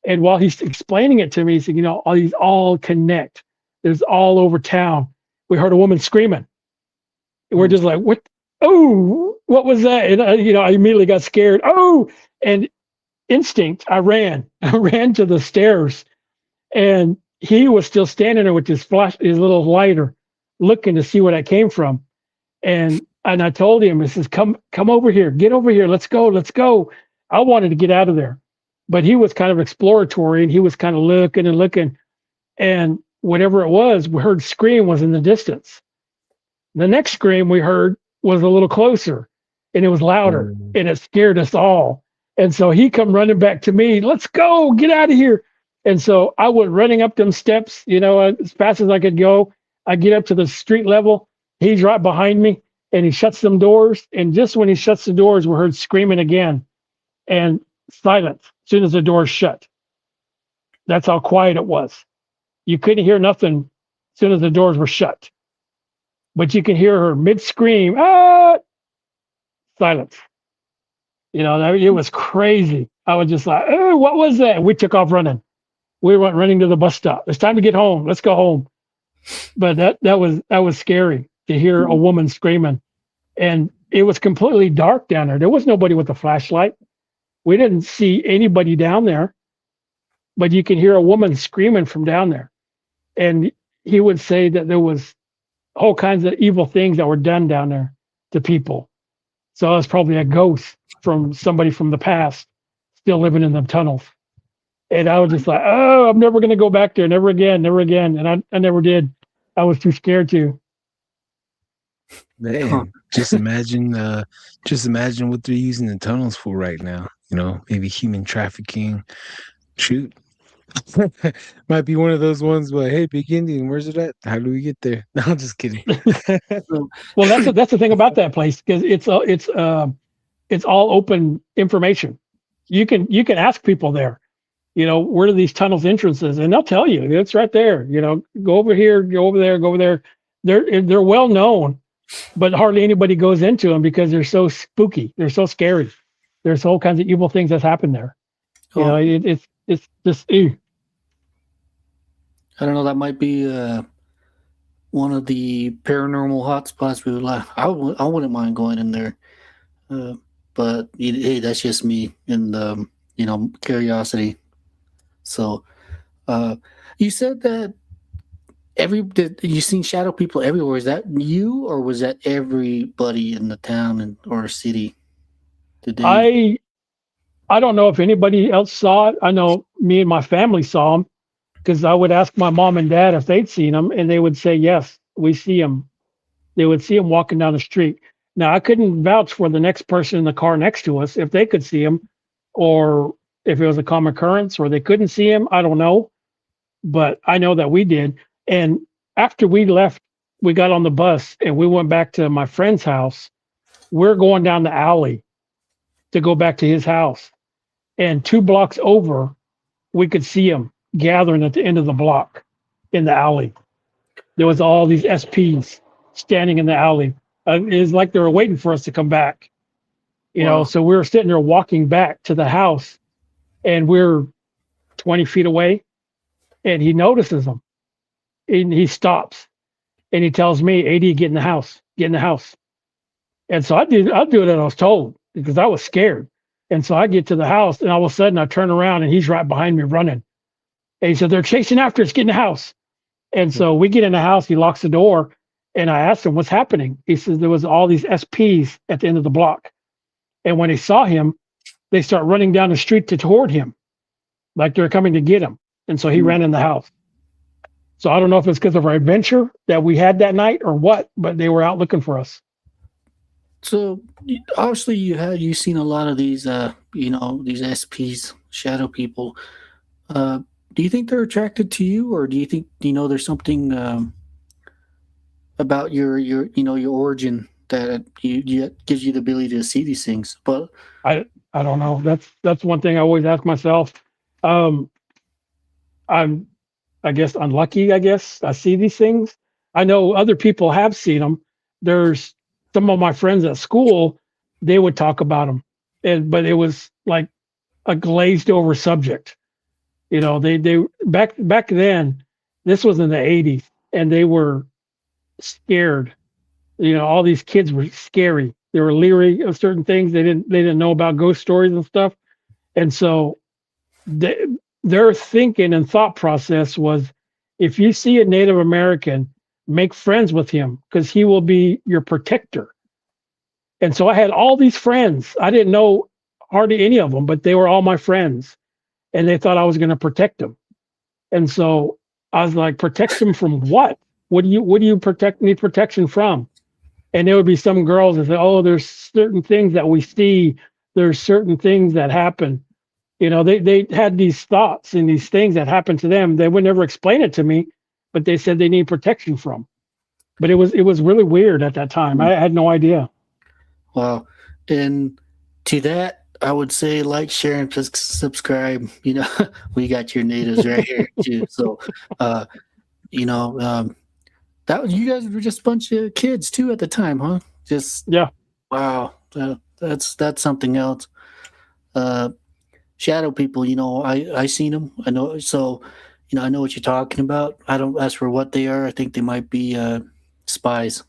And while he's explaining it to me, he said, all these all connect. There's all over town. We heard a woman screaming. And we're just like, what? Oh, what was that? And I immediately got scared. Oh, and instinct, I ran to the stairs, and he was still standing there with his little lighter, looking to see where that came from. And I told him, I says, come over here, get over here. Let's go. I wanted to get out of there, but he was kind of exploratory, and he was kind of looking, and whatever it was, we heard scream was in the distance. The next scream we heard was a little closer, and it was louder, and it scared us all. And so he come running back to me, let's go, get out of here. And so I went running up them steps, as fast as I could go. I get up to the street level. He's right behind me, and he shuts them doors. And just when he shuts the doors, we heard screaming again, and silence as soon as the doors shut. That's how quiet it was. You couldn't hear nothing as soon as the doors were shut. But you can hear her mid-scream, silence. It was crazy. I was just like, oh, what was that? We took off running. We went running to the bus stop. It's time to get home. Let's go home. But that was scary to hear a woman screaming. And it was completely dark down there. There was nobody with a flashlight. We didn't see anybody down there. But you can hear a woman screaming from down there. And he would say that there was all kinds of evil things that were done down there to people. So I was probably a ghost from somebody from the past still living in them tunnels. And I was just like, oh, I'm never going to go back there. Never again, never again. And I never did. I was too scared to. Man, just imagine what they're using the tunnels for right now. You know, maybe human trafficking. Shoot. Might be one of those ones where, hey, Big Indian, where's it at? How do we get there? No, I'm just kidding. Well, that's the thing about that place, because it's all open information. You can ask people there, you know, where are these tunnels entrances, and they'll tell you it's right there. You know, go over here, go over there, go over there. They're well known, but hardly anybody goes into them because they're so spooky. They're so scary. There's all kinds of evil things that happen there. You know, it's just ew. I don't know. That might be one of the paranormal hotspots we would like. I wouldn't mind going in there, but hey, that's just me and curiosity. So, you said that you seen shadow people everywhere. Is that you, or was that everybody in the town or city? I don't know if anybody else saw it. I know me and my family saw them, because I would ask my mom and dad if they'd seen them, and they would say, yes, we see them. They would see them walking down the street. Now, I couldn't vouch for the next person in the car next to us if they could see him, or if it was a common occurrence, or they couldn't see him. I don't know. But I know that we did. And after we left, we got on the bus and we went back to my friend's house. We're going down the alley to go back to his house. And 2 blocks over, we could see him gathering at the end of the block in the alley. There was all these SPs standing in the alley. It was like they were waiting for us to come back. You know, so we were sitting there walking back to the house, and we're 20 feet away, and he notices them. And he stops, and he tells me, AD, get in the house, get in the house. And so I'll do it as I was told, because I was scared. And so I get to the house, and all of a sudden I turn around, and he's right behind me running. And he said, they're chasing after us, get in the house. And so we get in the house, he locks the door, and I asked him, what's happening? He says, there was all these SPs at the end of the block. And when they saw him, they start running down the street toward him, like they're coming to get him. And so he ran in the house. So I don't know if it's because of our adventure that we had that night or what, but they were out looking for us. So obviously you've seen a lot of these, these SPs, shadow people. Do you think they're attracted to you, or do you think, there's something about your origin that gives you the ability to see these things? But I don't know. That's one thing I always ask myself. I'm, I guess, unlucky. I see these things. I know other people have seen them. There's some of my friends at school, they would talk about them, but it was like a glazed over subject. You know, they back then, this was in the 80s, and they were scared. You know, all these kids were scary. They were leery of certain things. They didn't know about ghost stories and stuff. And so their thinking and thought process was, if you see a Native American, make friends with him, because he will be your protector. And so I had all these friends. I didn't know hardly any of them, but they were all my friends. And they thought I was going to protect them. And so I was like, protect them from what? What do you need protection from? And there would be some girls that say, oh, there's certain things that we see. There's certain things that happen. You know, they had these thoughts and these things that happened to them. They would never explain it to me, but they said they need protection from. But it was really weird at that time. I had no idea. Wow. And to that, I would say like, share, and subscribe. You know, we got your natives right here too. So, that you guys were just a bunch of kids too at the time, huh? Just yeah. Wow. That's something else. Shadow people, I seen them. I know. So, I know what you're talking about. I don't ask for what they are. I think they might be spies.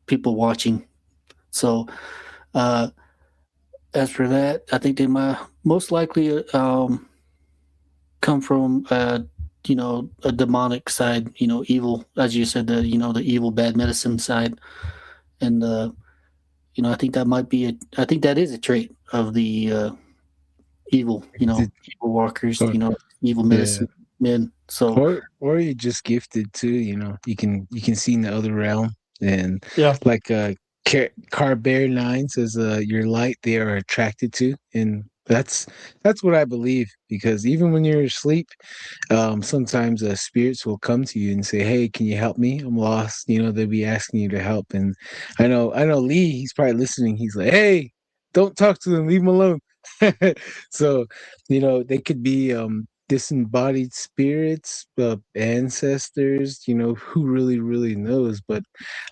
People watching. So, as for that, I think they might most likely come from a demonic side, evil, as you said, the evil bad medicine side. And I think that might be I think that is a trait of the evil, evil walkers, evil medicine men. So, or you're just gifted too. You can see in the other realm, and Yeah. like Car Bear 9 says, your light they are attracted to, and that's what I believe, because even when you're asleep, sometimes spirits will come to you and say, "Hey, can you help me? I'm lost." They'll be asking you to help, and I know Lee. He's probably listening. He's like, "Hey, don't talk to them. Leave them alone." So, they could be disembodied spirits, ancestors. Who really knows? But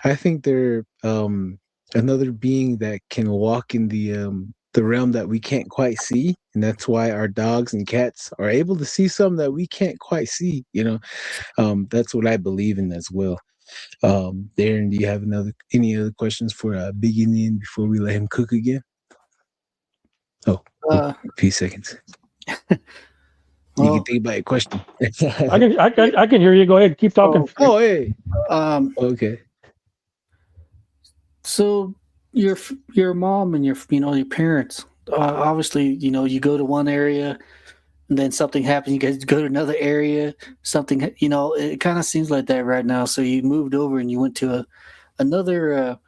I think they're another being that can walk in the realm that we can't quite see, and that's why our dogs and cats are able to see some that we can't quite see. That's what I believe in as well. Darren, do you have any other questions for Big Indian before we let him cook again? Oh, a few seconds. You can think about your question. I can hear you. Go ahead, keep talking. Oh, hey. Okay. So your mom and your parents, obviously, you go to one area and then something happens. You guys go to another area. Something, it kind of seems like that right now. So you moved over and you went to another,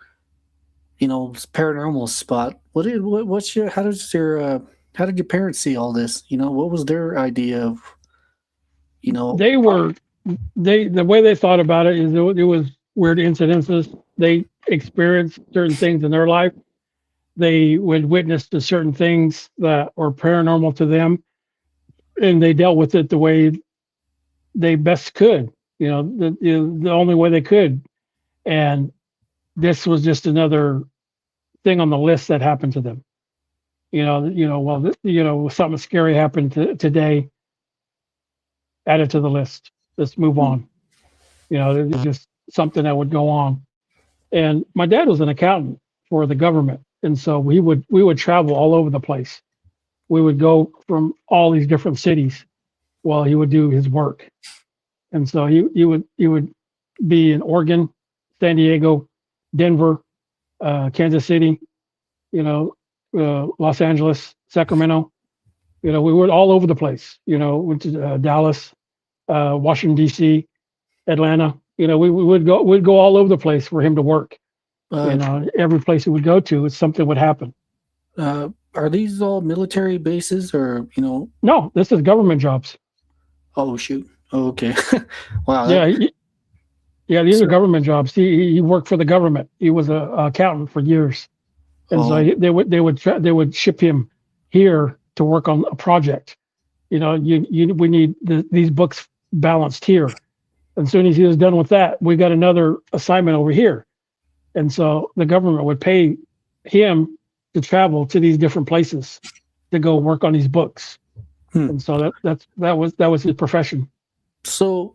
paranormal spot. How did your parents see all this? What was their idea of, the way they thought about it is it was weird incidences. They experienced certain things in their life. They would witness to certain things that were paranormal to them, and they dealt with it the way they best could. The only way they could, and this was just another thing on the list that happened to them. Something scary happened today. Add it to the list. Let's move on. It's just something that would go on. And my dad was an accountant for the government, and so we would travel all over the place. We would go from all these different cities while he would do his work. And so he would be in Oregon, San Diego, Denver, Kansas City, Los Angeles, Sacramento. We were all over the place. Went to Dallas, Washington D.C., Atlanta. We'd go all over the place for him to work. Every place he would go to, something would happen. Are these all military bases, or No, this is government jobs. Oh shoot! Oh, okay. Wow. These are government jobs. He worked for the government. He was a accountant for years, and so they would ship him here to work on a project. We need these books balanced here. And as soon as he was done with that, we got another assignment over here. And so the government would pay him to travel to these different places to go work on these books. And so that was his profession. So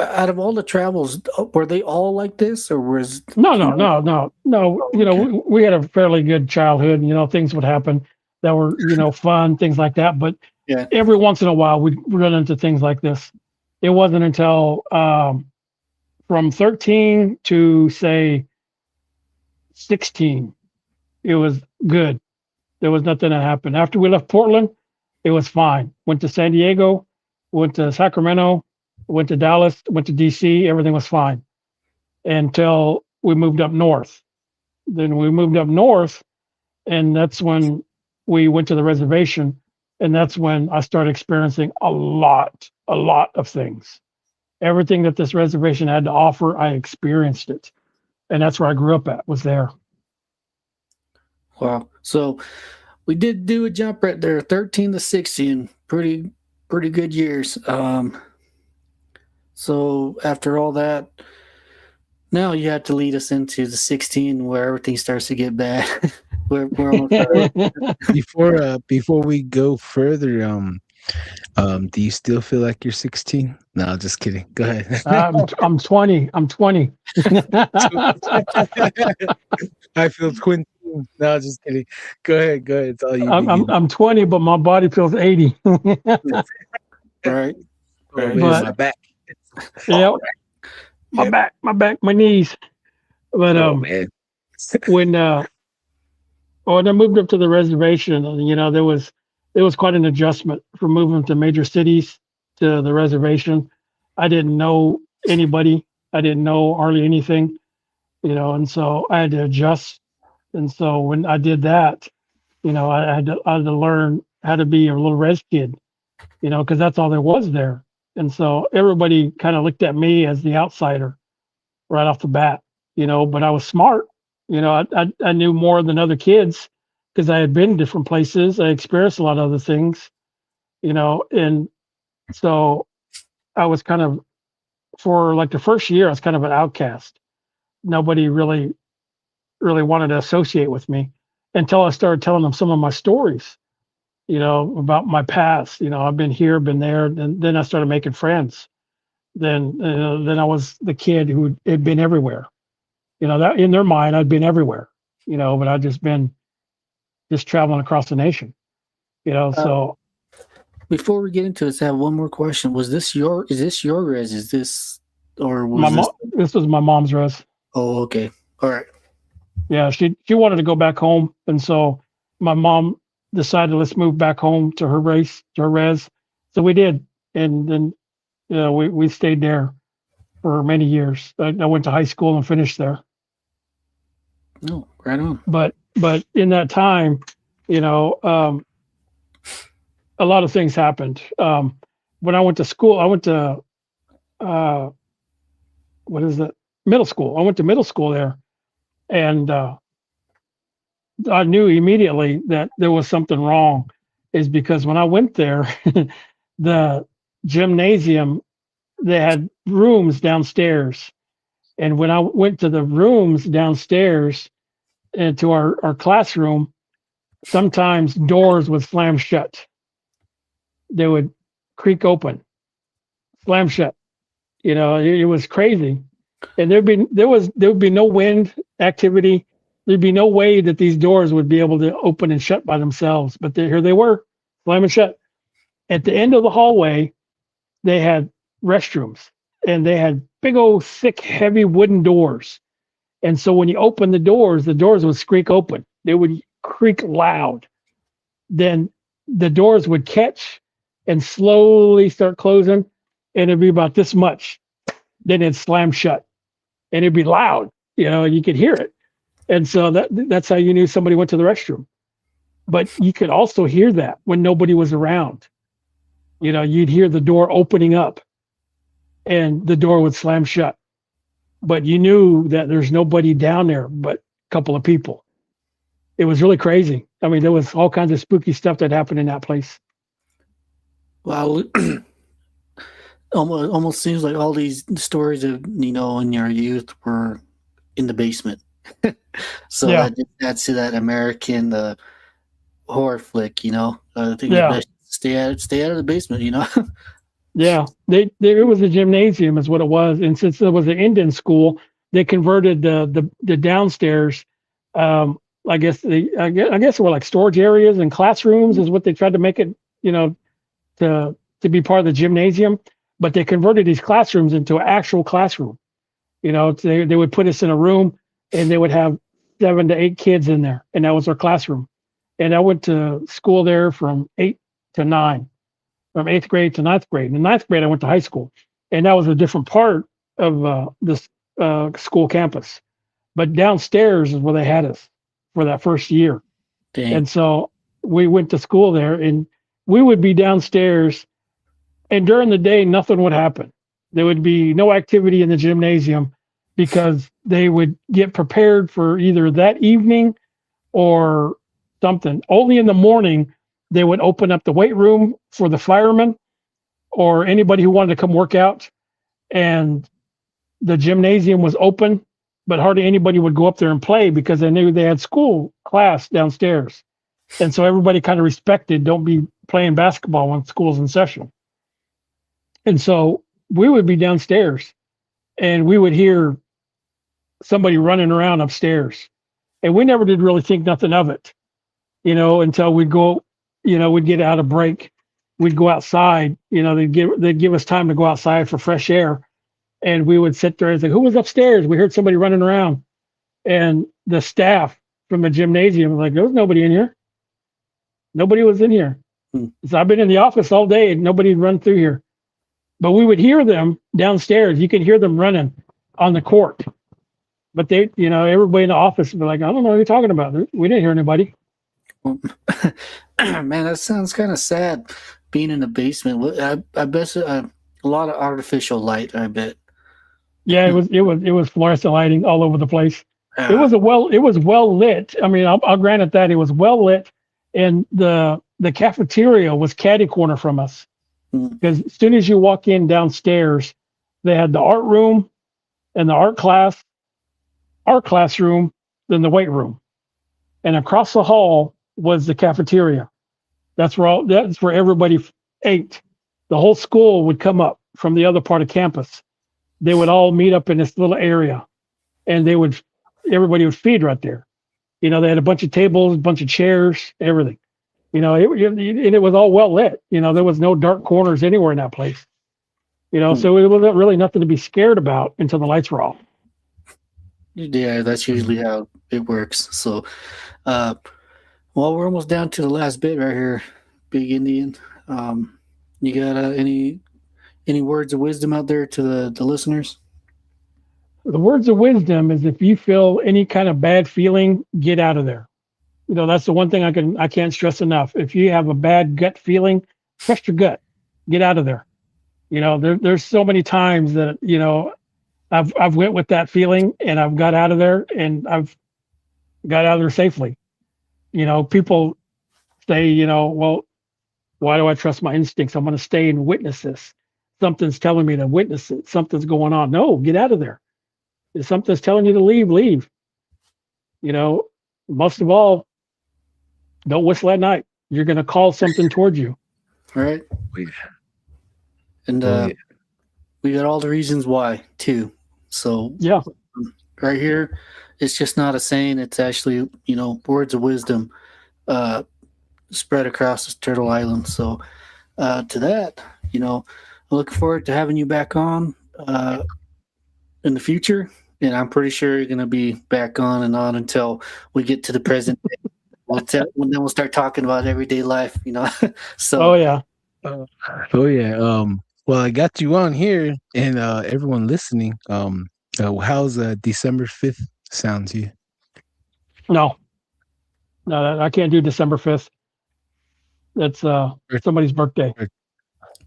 out of all the travels, were they all like this, or was No. Okay. We had a fairly good childhood, and things would happen that were fun, things like that. But every once in a while we'd run into things like this. It wasn't until from 13 to say 16, it was good. There was nothing that happened. After we left Portland, it was fine. Went to San Diego, went to Sacramento, went to Dallas, went to DC, everything was fine until we moved up north. Then we moved up north, and that's when we went to the reservation, and that's when I started experiencing a lot of things. Everything that this reservation had to offer, I experienced it. And that's where I grew up at, was there. Wow. So we did do a jump right there, 13 to 16, pretty good years. So after all that, now you have to lead us into the 16 where everything starts to get bad. we're Before we go further, do you still feel like you're 16? No, just kidding. Go ahead. I'm 20. I feel 20. No, just kidding. Go ahead. It's all you. I'm 20, but my body feels 80. Right. My back. Yep. My back, my knees. But man. when when I moved up to the reservation, there was quite an adjustment from moving to major cities to the reservation. I didn't know anybody. I didn't know hardly anything, and so I had to adjust. And so when I did that, I had to learn how to be a little res kid, because that's all there was there. And so everybody kind of looked at me as the outsider right off the bat, but I was smart. I knew more than other kids because I had been different places. I experienced a lot of other things, and so I was kind of, for like the first year, I was kind of an outcast. Nobody really wanted to associate with me until I started telling them some of my stories, about my past. I've been here, been there, and then I started making friends. Then I was the kid who had been everywhere. That in their mind, I'd been everywhere. But I'd just been traveling across the nation. So Before we get into this, I have one more question. Is this your res? Is this, or was my this? mom, this was my mom's res. Oh, okay. All right. Yeah, she wanted to go back home, and so my mom decided, let's move back home to her res. So we did, and then we stayed there for many years. I went to high school and finished there. No, right on. But in that time, a lot of things happened. When I went to school, I went to what is it? Middle school. I went to middle school there, and I knew immediately that there was something wrong. Is because when I went there, the gymnasium, they had rooms downstairs, and when I went to the rooms downstairs and to our classroom, sometimes doors would slam shut. They would creak open, slam shut. It was crazy. And there would be no wind activity. There'd be no way that these doors would be able to open and shut by themselves. But here they were, slamming shut. At the end of the hallway, they had restrooms, and they had big old thick, heavy wooden doors. And so when you open the doors would squeak open. They would creak loud. Then the doors would catch and slowly start closing, and it'd be about this much. Then it'd slam shut, and it'd be loud. You could hear it. And so that's how you knew somebody went to the restroom. But you could also hear that when nobody was around. You'd hear the door opening up, and the door would slam shut. But you knew that there's nobody down there but a couple of people. It was really crazy. I mean, there was all kinds of spooky stuff that happened in that place. Wow. Almost seems like all these stories of, in your youth were in the basement. So Yeah. that's that American horror flick, I think Yeah. it's best stay out of the basement, Yeah, it was a gymnasium is what it was, and since there was an Indian school, they converted the downstairs. I guess they were like storage areas and classrooms is what they tried to make it, to be part of the gymnasium. But they converted these classrooms into an actual classroom. They would put us in a room, and they would have 7 to 8 kids in there, and that was our classroom. And I went to school there from 8 to 9. From 8th grade to 9th grade. In 9th grade, I went to high school, and that was a different part of this school campus. But downstairs is where they had us for that first year. Dang. And so we went to school there, and we would be downstairs, and during the day, nothing would happen. There would be no activity in the gymnasium because they would get prepared for either that evening or something. Only in the morning, they would open up the weight room for the firemen or anybody who wanted to come work out. And the gymnasium was open, but hardly anybody would go up there and play because they knew they had school class downstairs. And so everybody kind of respected, don't be playing basketball when school's in session. And so we would be downstairs, and we would hear somebody running around upstairs. And we never did really think nothing of it, until we'd go, we'd get out of break. We'd go outside, they'd give us time to go outside for fresh air. And we would sit there and say, who was upstairs? We heard somebody running around. And the staff from the gymnasium was like, there was nobody in here. Nobody was in here. So I've been in the office all day and nobody'd run through here. But we would hear them downstairs. You could hear them running on the court. But they, everybody in the office would be like, I don't know what you're talking about. We didn't hear anybody. Well, man, that sounds kind of sad. Being in the basement. I bet a lot of artificial light. I bet. Yeah, it was fluorescent lighting all over the place. Yeah. It was well lit. I mean, I'll grant it that it was well lit, and the cafeteria was catty corner from us. Because as soon as you walk in downstairs, they had the art room and the art classroom, then the weight room, and across the hall was the cafeteria. That's where everybody ate. The whole school would come up from the other part of campus. They would all meet up in this little area, and everybody would feed right there. They had a bunch of tables, a bunch of chairs, everything. And it was all well lit. There was no dark corners anywhere in that place. So it wasn't really nothing to be scared about until the lights were off. Yeah, that's usually how it works. So, well, we're almost down to the last bit right here, Big Indian. You got any words of wisdom out there to the listeners? The words of wisdom is if you feel any kind of bad feeling, get out of there. That's the one thing I can't stress enough. If you have a bad gut feeling, trust your gut. Get out of there. There's so many times that I've went with that feeling and I've got out of there and I've got out of there safely. People say, well, why do I trust my instincts? I'm going to stay and witness this. Something's telling me to witness it. Something's going on. No, get out of there. If something's telling you to leave, leave. Most of all, don't whistle at night. You're going to call something towards you. All right. And we got all the reasons why, too. So, yeah, right here, it's just not a saying. It's actually, words of wisdom spread across this Turtle Island. So, to that, I'm looking forward to having you back on in the future. And I'm pretty sure you're going to be back on and on until we get to the present day. Then we'll start talking about everyday life, So. Oh, yeah. Well, I got you on here, and everyone listening. How's December 5th sound to you? No, I can't do December 5th. That's somebody's birthday.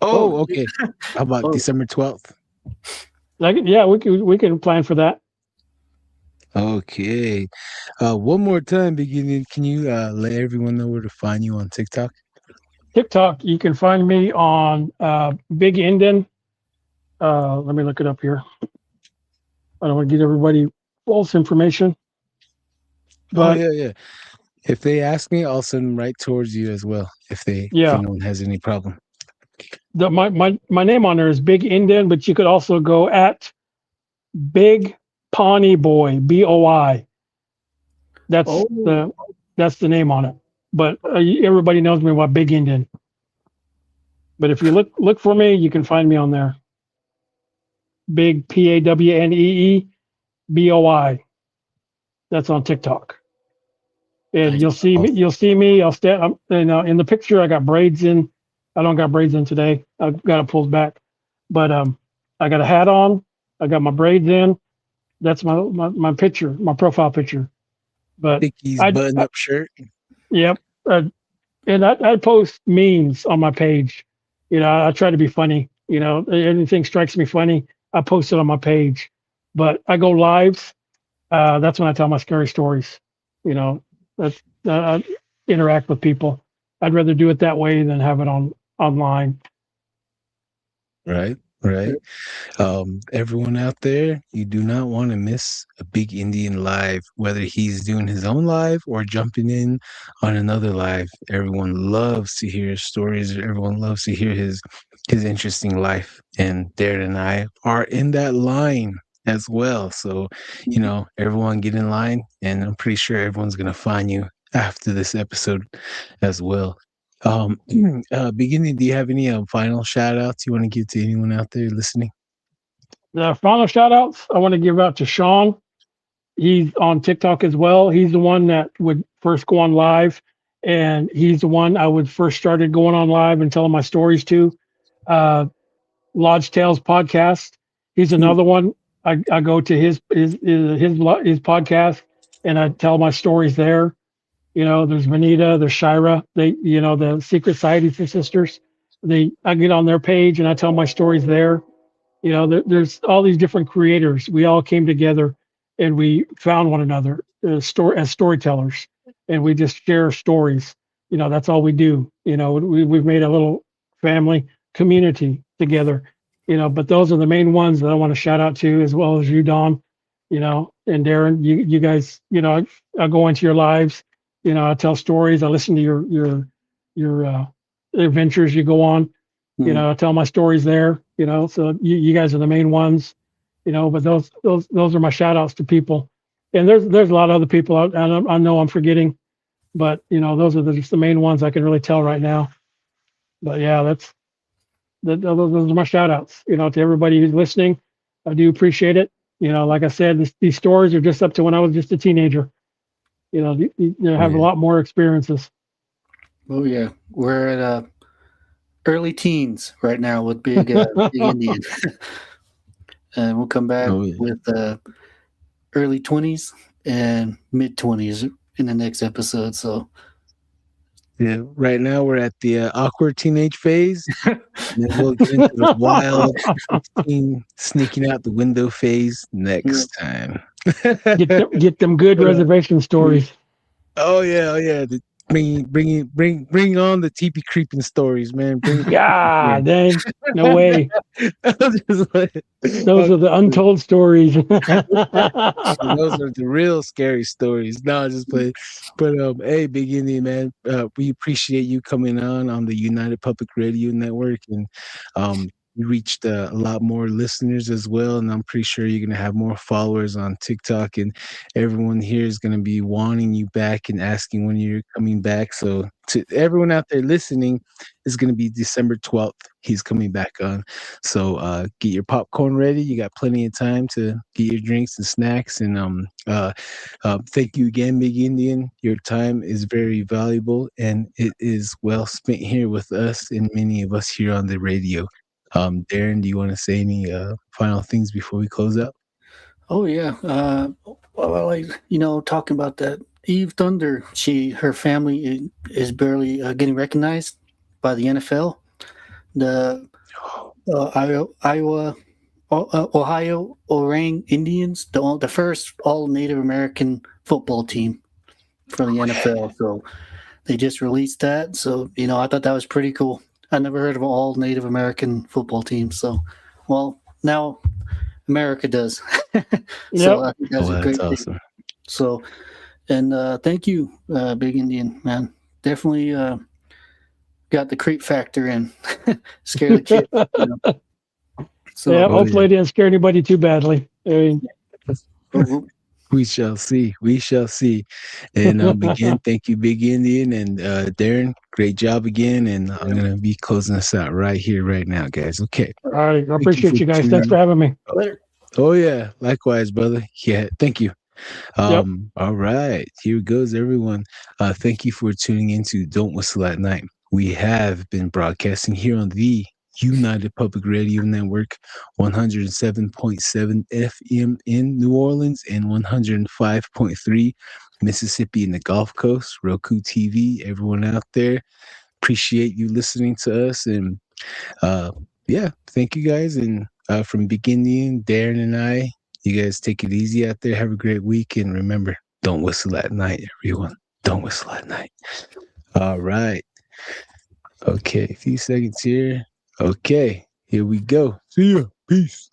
Oh, okay. How about December 12th? Yeah, we can plan for that. Okay. One more time, beginning. Can you let everyone know where to find you on TikTok? TikTok, you can find me on Big Indian. Let me look it up here. I don't want to give everybody false information. But yeah. If they ask me, I'll send them right towards you as well. If anyone has any problem. My name on there is Big Indian, but you could also go at Big Pawnee Boy, BOI. That's the name on it. But everybody knows me by Big Indian. But if you look for me, you can find me on there. Big PAWNEE BOI. That's on TikTok. And you'll see me. I'll stand. In the picture, I got braids in. I don't got braids in today. I've got it pulled back. But I got a hat on. I got my braids in. That's my picture, my profile picture. But Dickies button-up shirt. Yep. And I post memes on my page. I try to be funny. Anything strikes me funny, I post it on my page. But I go lives. That's when I tell my scary stories. That's I interact with people. I'd rather do it that way than have it online. Right. Everyone out there, you do not want to miss a Big Indian live, whether he's doing his own live or jumping in on another live. Everyone loves to hear his stories. Everyone loves to hear his interesting life. And Darren and I are in that line as well. So, everyone get in line, and I'm pretty sure everyone's going to find you after this episode as well. Beginning, do you have any final shout outs you want to give to anyone out there listening? The final shout outs I want to give out to Sean. he's on TikTok as well. He's the one that would first go on live, and he's the one I would first started going on live and telling my stories to. Uh, Lodge Tales podcast. He's another one. I go to his podcast, and I tell my stories there. There's Vanita, there's Shira. They, the Secret Society sisters. I get on their page and I tell my stories there. There's all these different creators. We all came together and we found one another as storytellers, and we just share stories. That's all we do. We've made a little family community together. But those are the main ones that I want to shout out to, as well as you, Don. And Darren. You guys. I go into your lives. I tell stories. I listen to your adventures you go on. I tell my stories there. So you guys are the main ones. But those are my shout outs to people. And there's a lot of other people out. I know I'm forgetting, but those are just the main ones I can really tell right now. But yeah, those are my shout outs. To everybody who's listening. I do appreciate it. Like I said, these stories are just up to when I was just a teenager. You have a lot more experiences. Oh yeah, we're at early teens right now with Big Indian, and we'll come back with early 20s and mid 20s in the next episode. So yeah, right now we're at the awkward teenage phase, and then we'll get into the wild sneaking out the window phase next time. Get them good reservation stories. Oh yeah. Bring on the teepee creeping stories, man. Dang, no way. Those are the untold stories. Those are the real scary stories. No, just play. But hey, Big Indian man, we appreciate you coming on the United Public Radio Network, and you reached a lot more listeners as well, and I'm pretty sure you're going to have more followers on TikTok, and everyone here is going to be wanting you back and asking when you're coming back. So to everyone out there listening, it's going to be December 12th. He's coming back on. So get your popcorn ready. You got plenty of time to get your drinks and snacks. And thank you again, Big Indian. Your time is very valuable, and it is well spent here with us and many of us here on the radio. Darren, do you want to say any final things before we close out? Oh yeah, talking about that Eve Thunder, her family is barely getting recognized by the NFL. The Ohio Orang Indians, the first all Native American football team for the NFL. So they just released that. So I thought that was pretty cool. I never heard of an all Native American football team. So, well, now America does. So I think that's a great awesome thing. So, and thank you, Big Indian, man. Definitely got the creep factor in. Scare the kid. So, yeah, hopefully it didn't scare anybody too badly. We shall see. We shall see. And again, thank you, Big Indian, and Darren. Great job again. And I'm going to be closing us out right here, right now, guys. Okay. All right. I appreciate you guys. Thanks for having me. Later. Oh, yeah. Likewise, brother. Yeah. Thank you. All right. Here goes, everyone. Thank you for tuning in to Don't Whistle at Night. We have been broadcasting here on the United Public Radio Network, 107.7 FM in New Orleans and 105.3 Mississippi and the Gulf Coast. Roku TV, everyone out there, appreciate you listening to us. And thank you guys. And from Big Indian, Darren, and I, you guys take it easy out there. Have a great week. And remember, don't whistle at night, everyone. Don't whistle at night. All right. Okay, a few seconds here. Okay, here we go. See ya. Peace.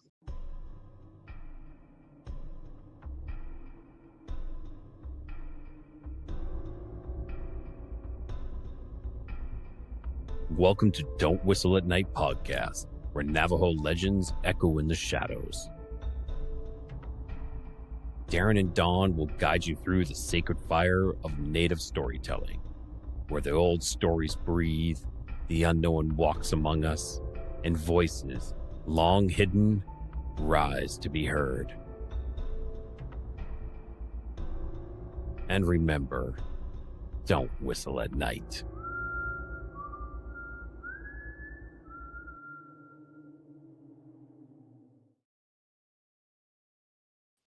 Welcome to Don't Whistle at Night podcast, where Navajo legends echo in the shadows. Darren and Dawn will guide you through the sacred fire of native storytelling, where the old stories breathe, the unknown walks among us, and voices, long hidden, rise to be heard. And remember, don't whistle at night.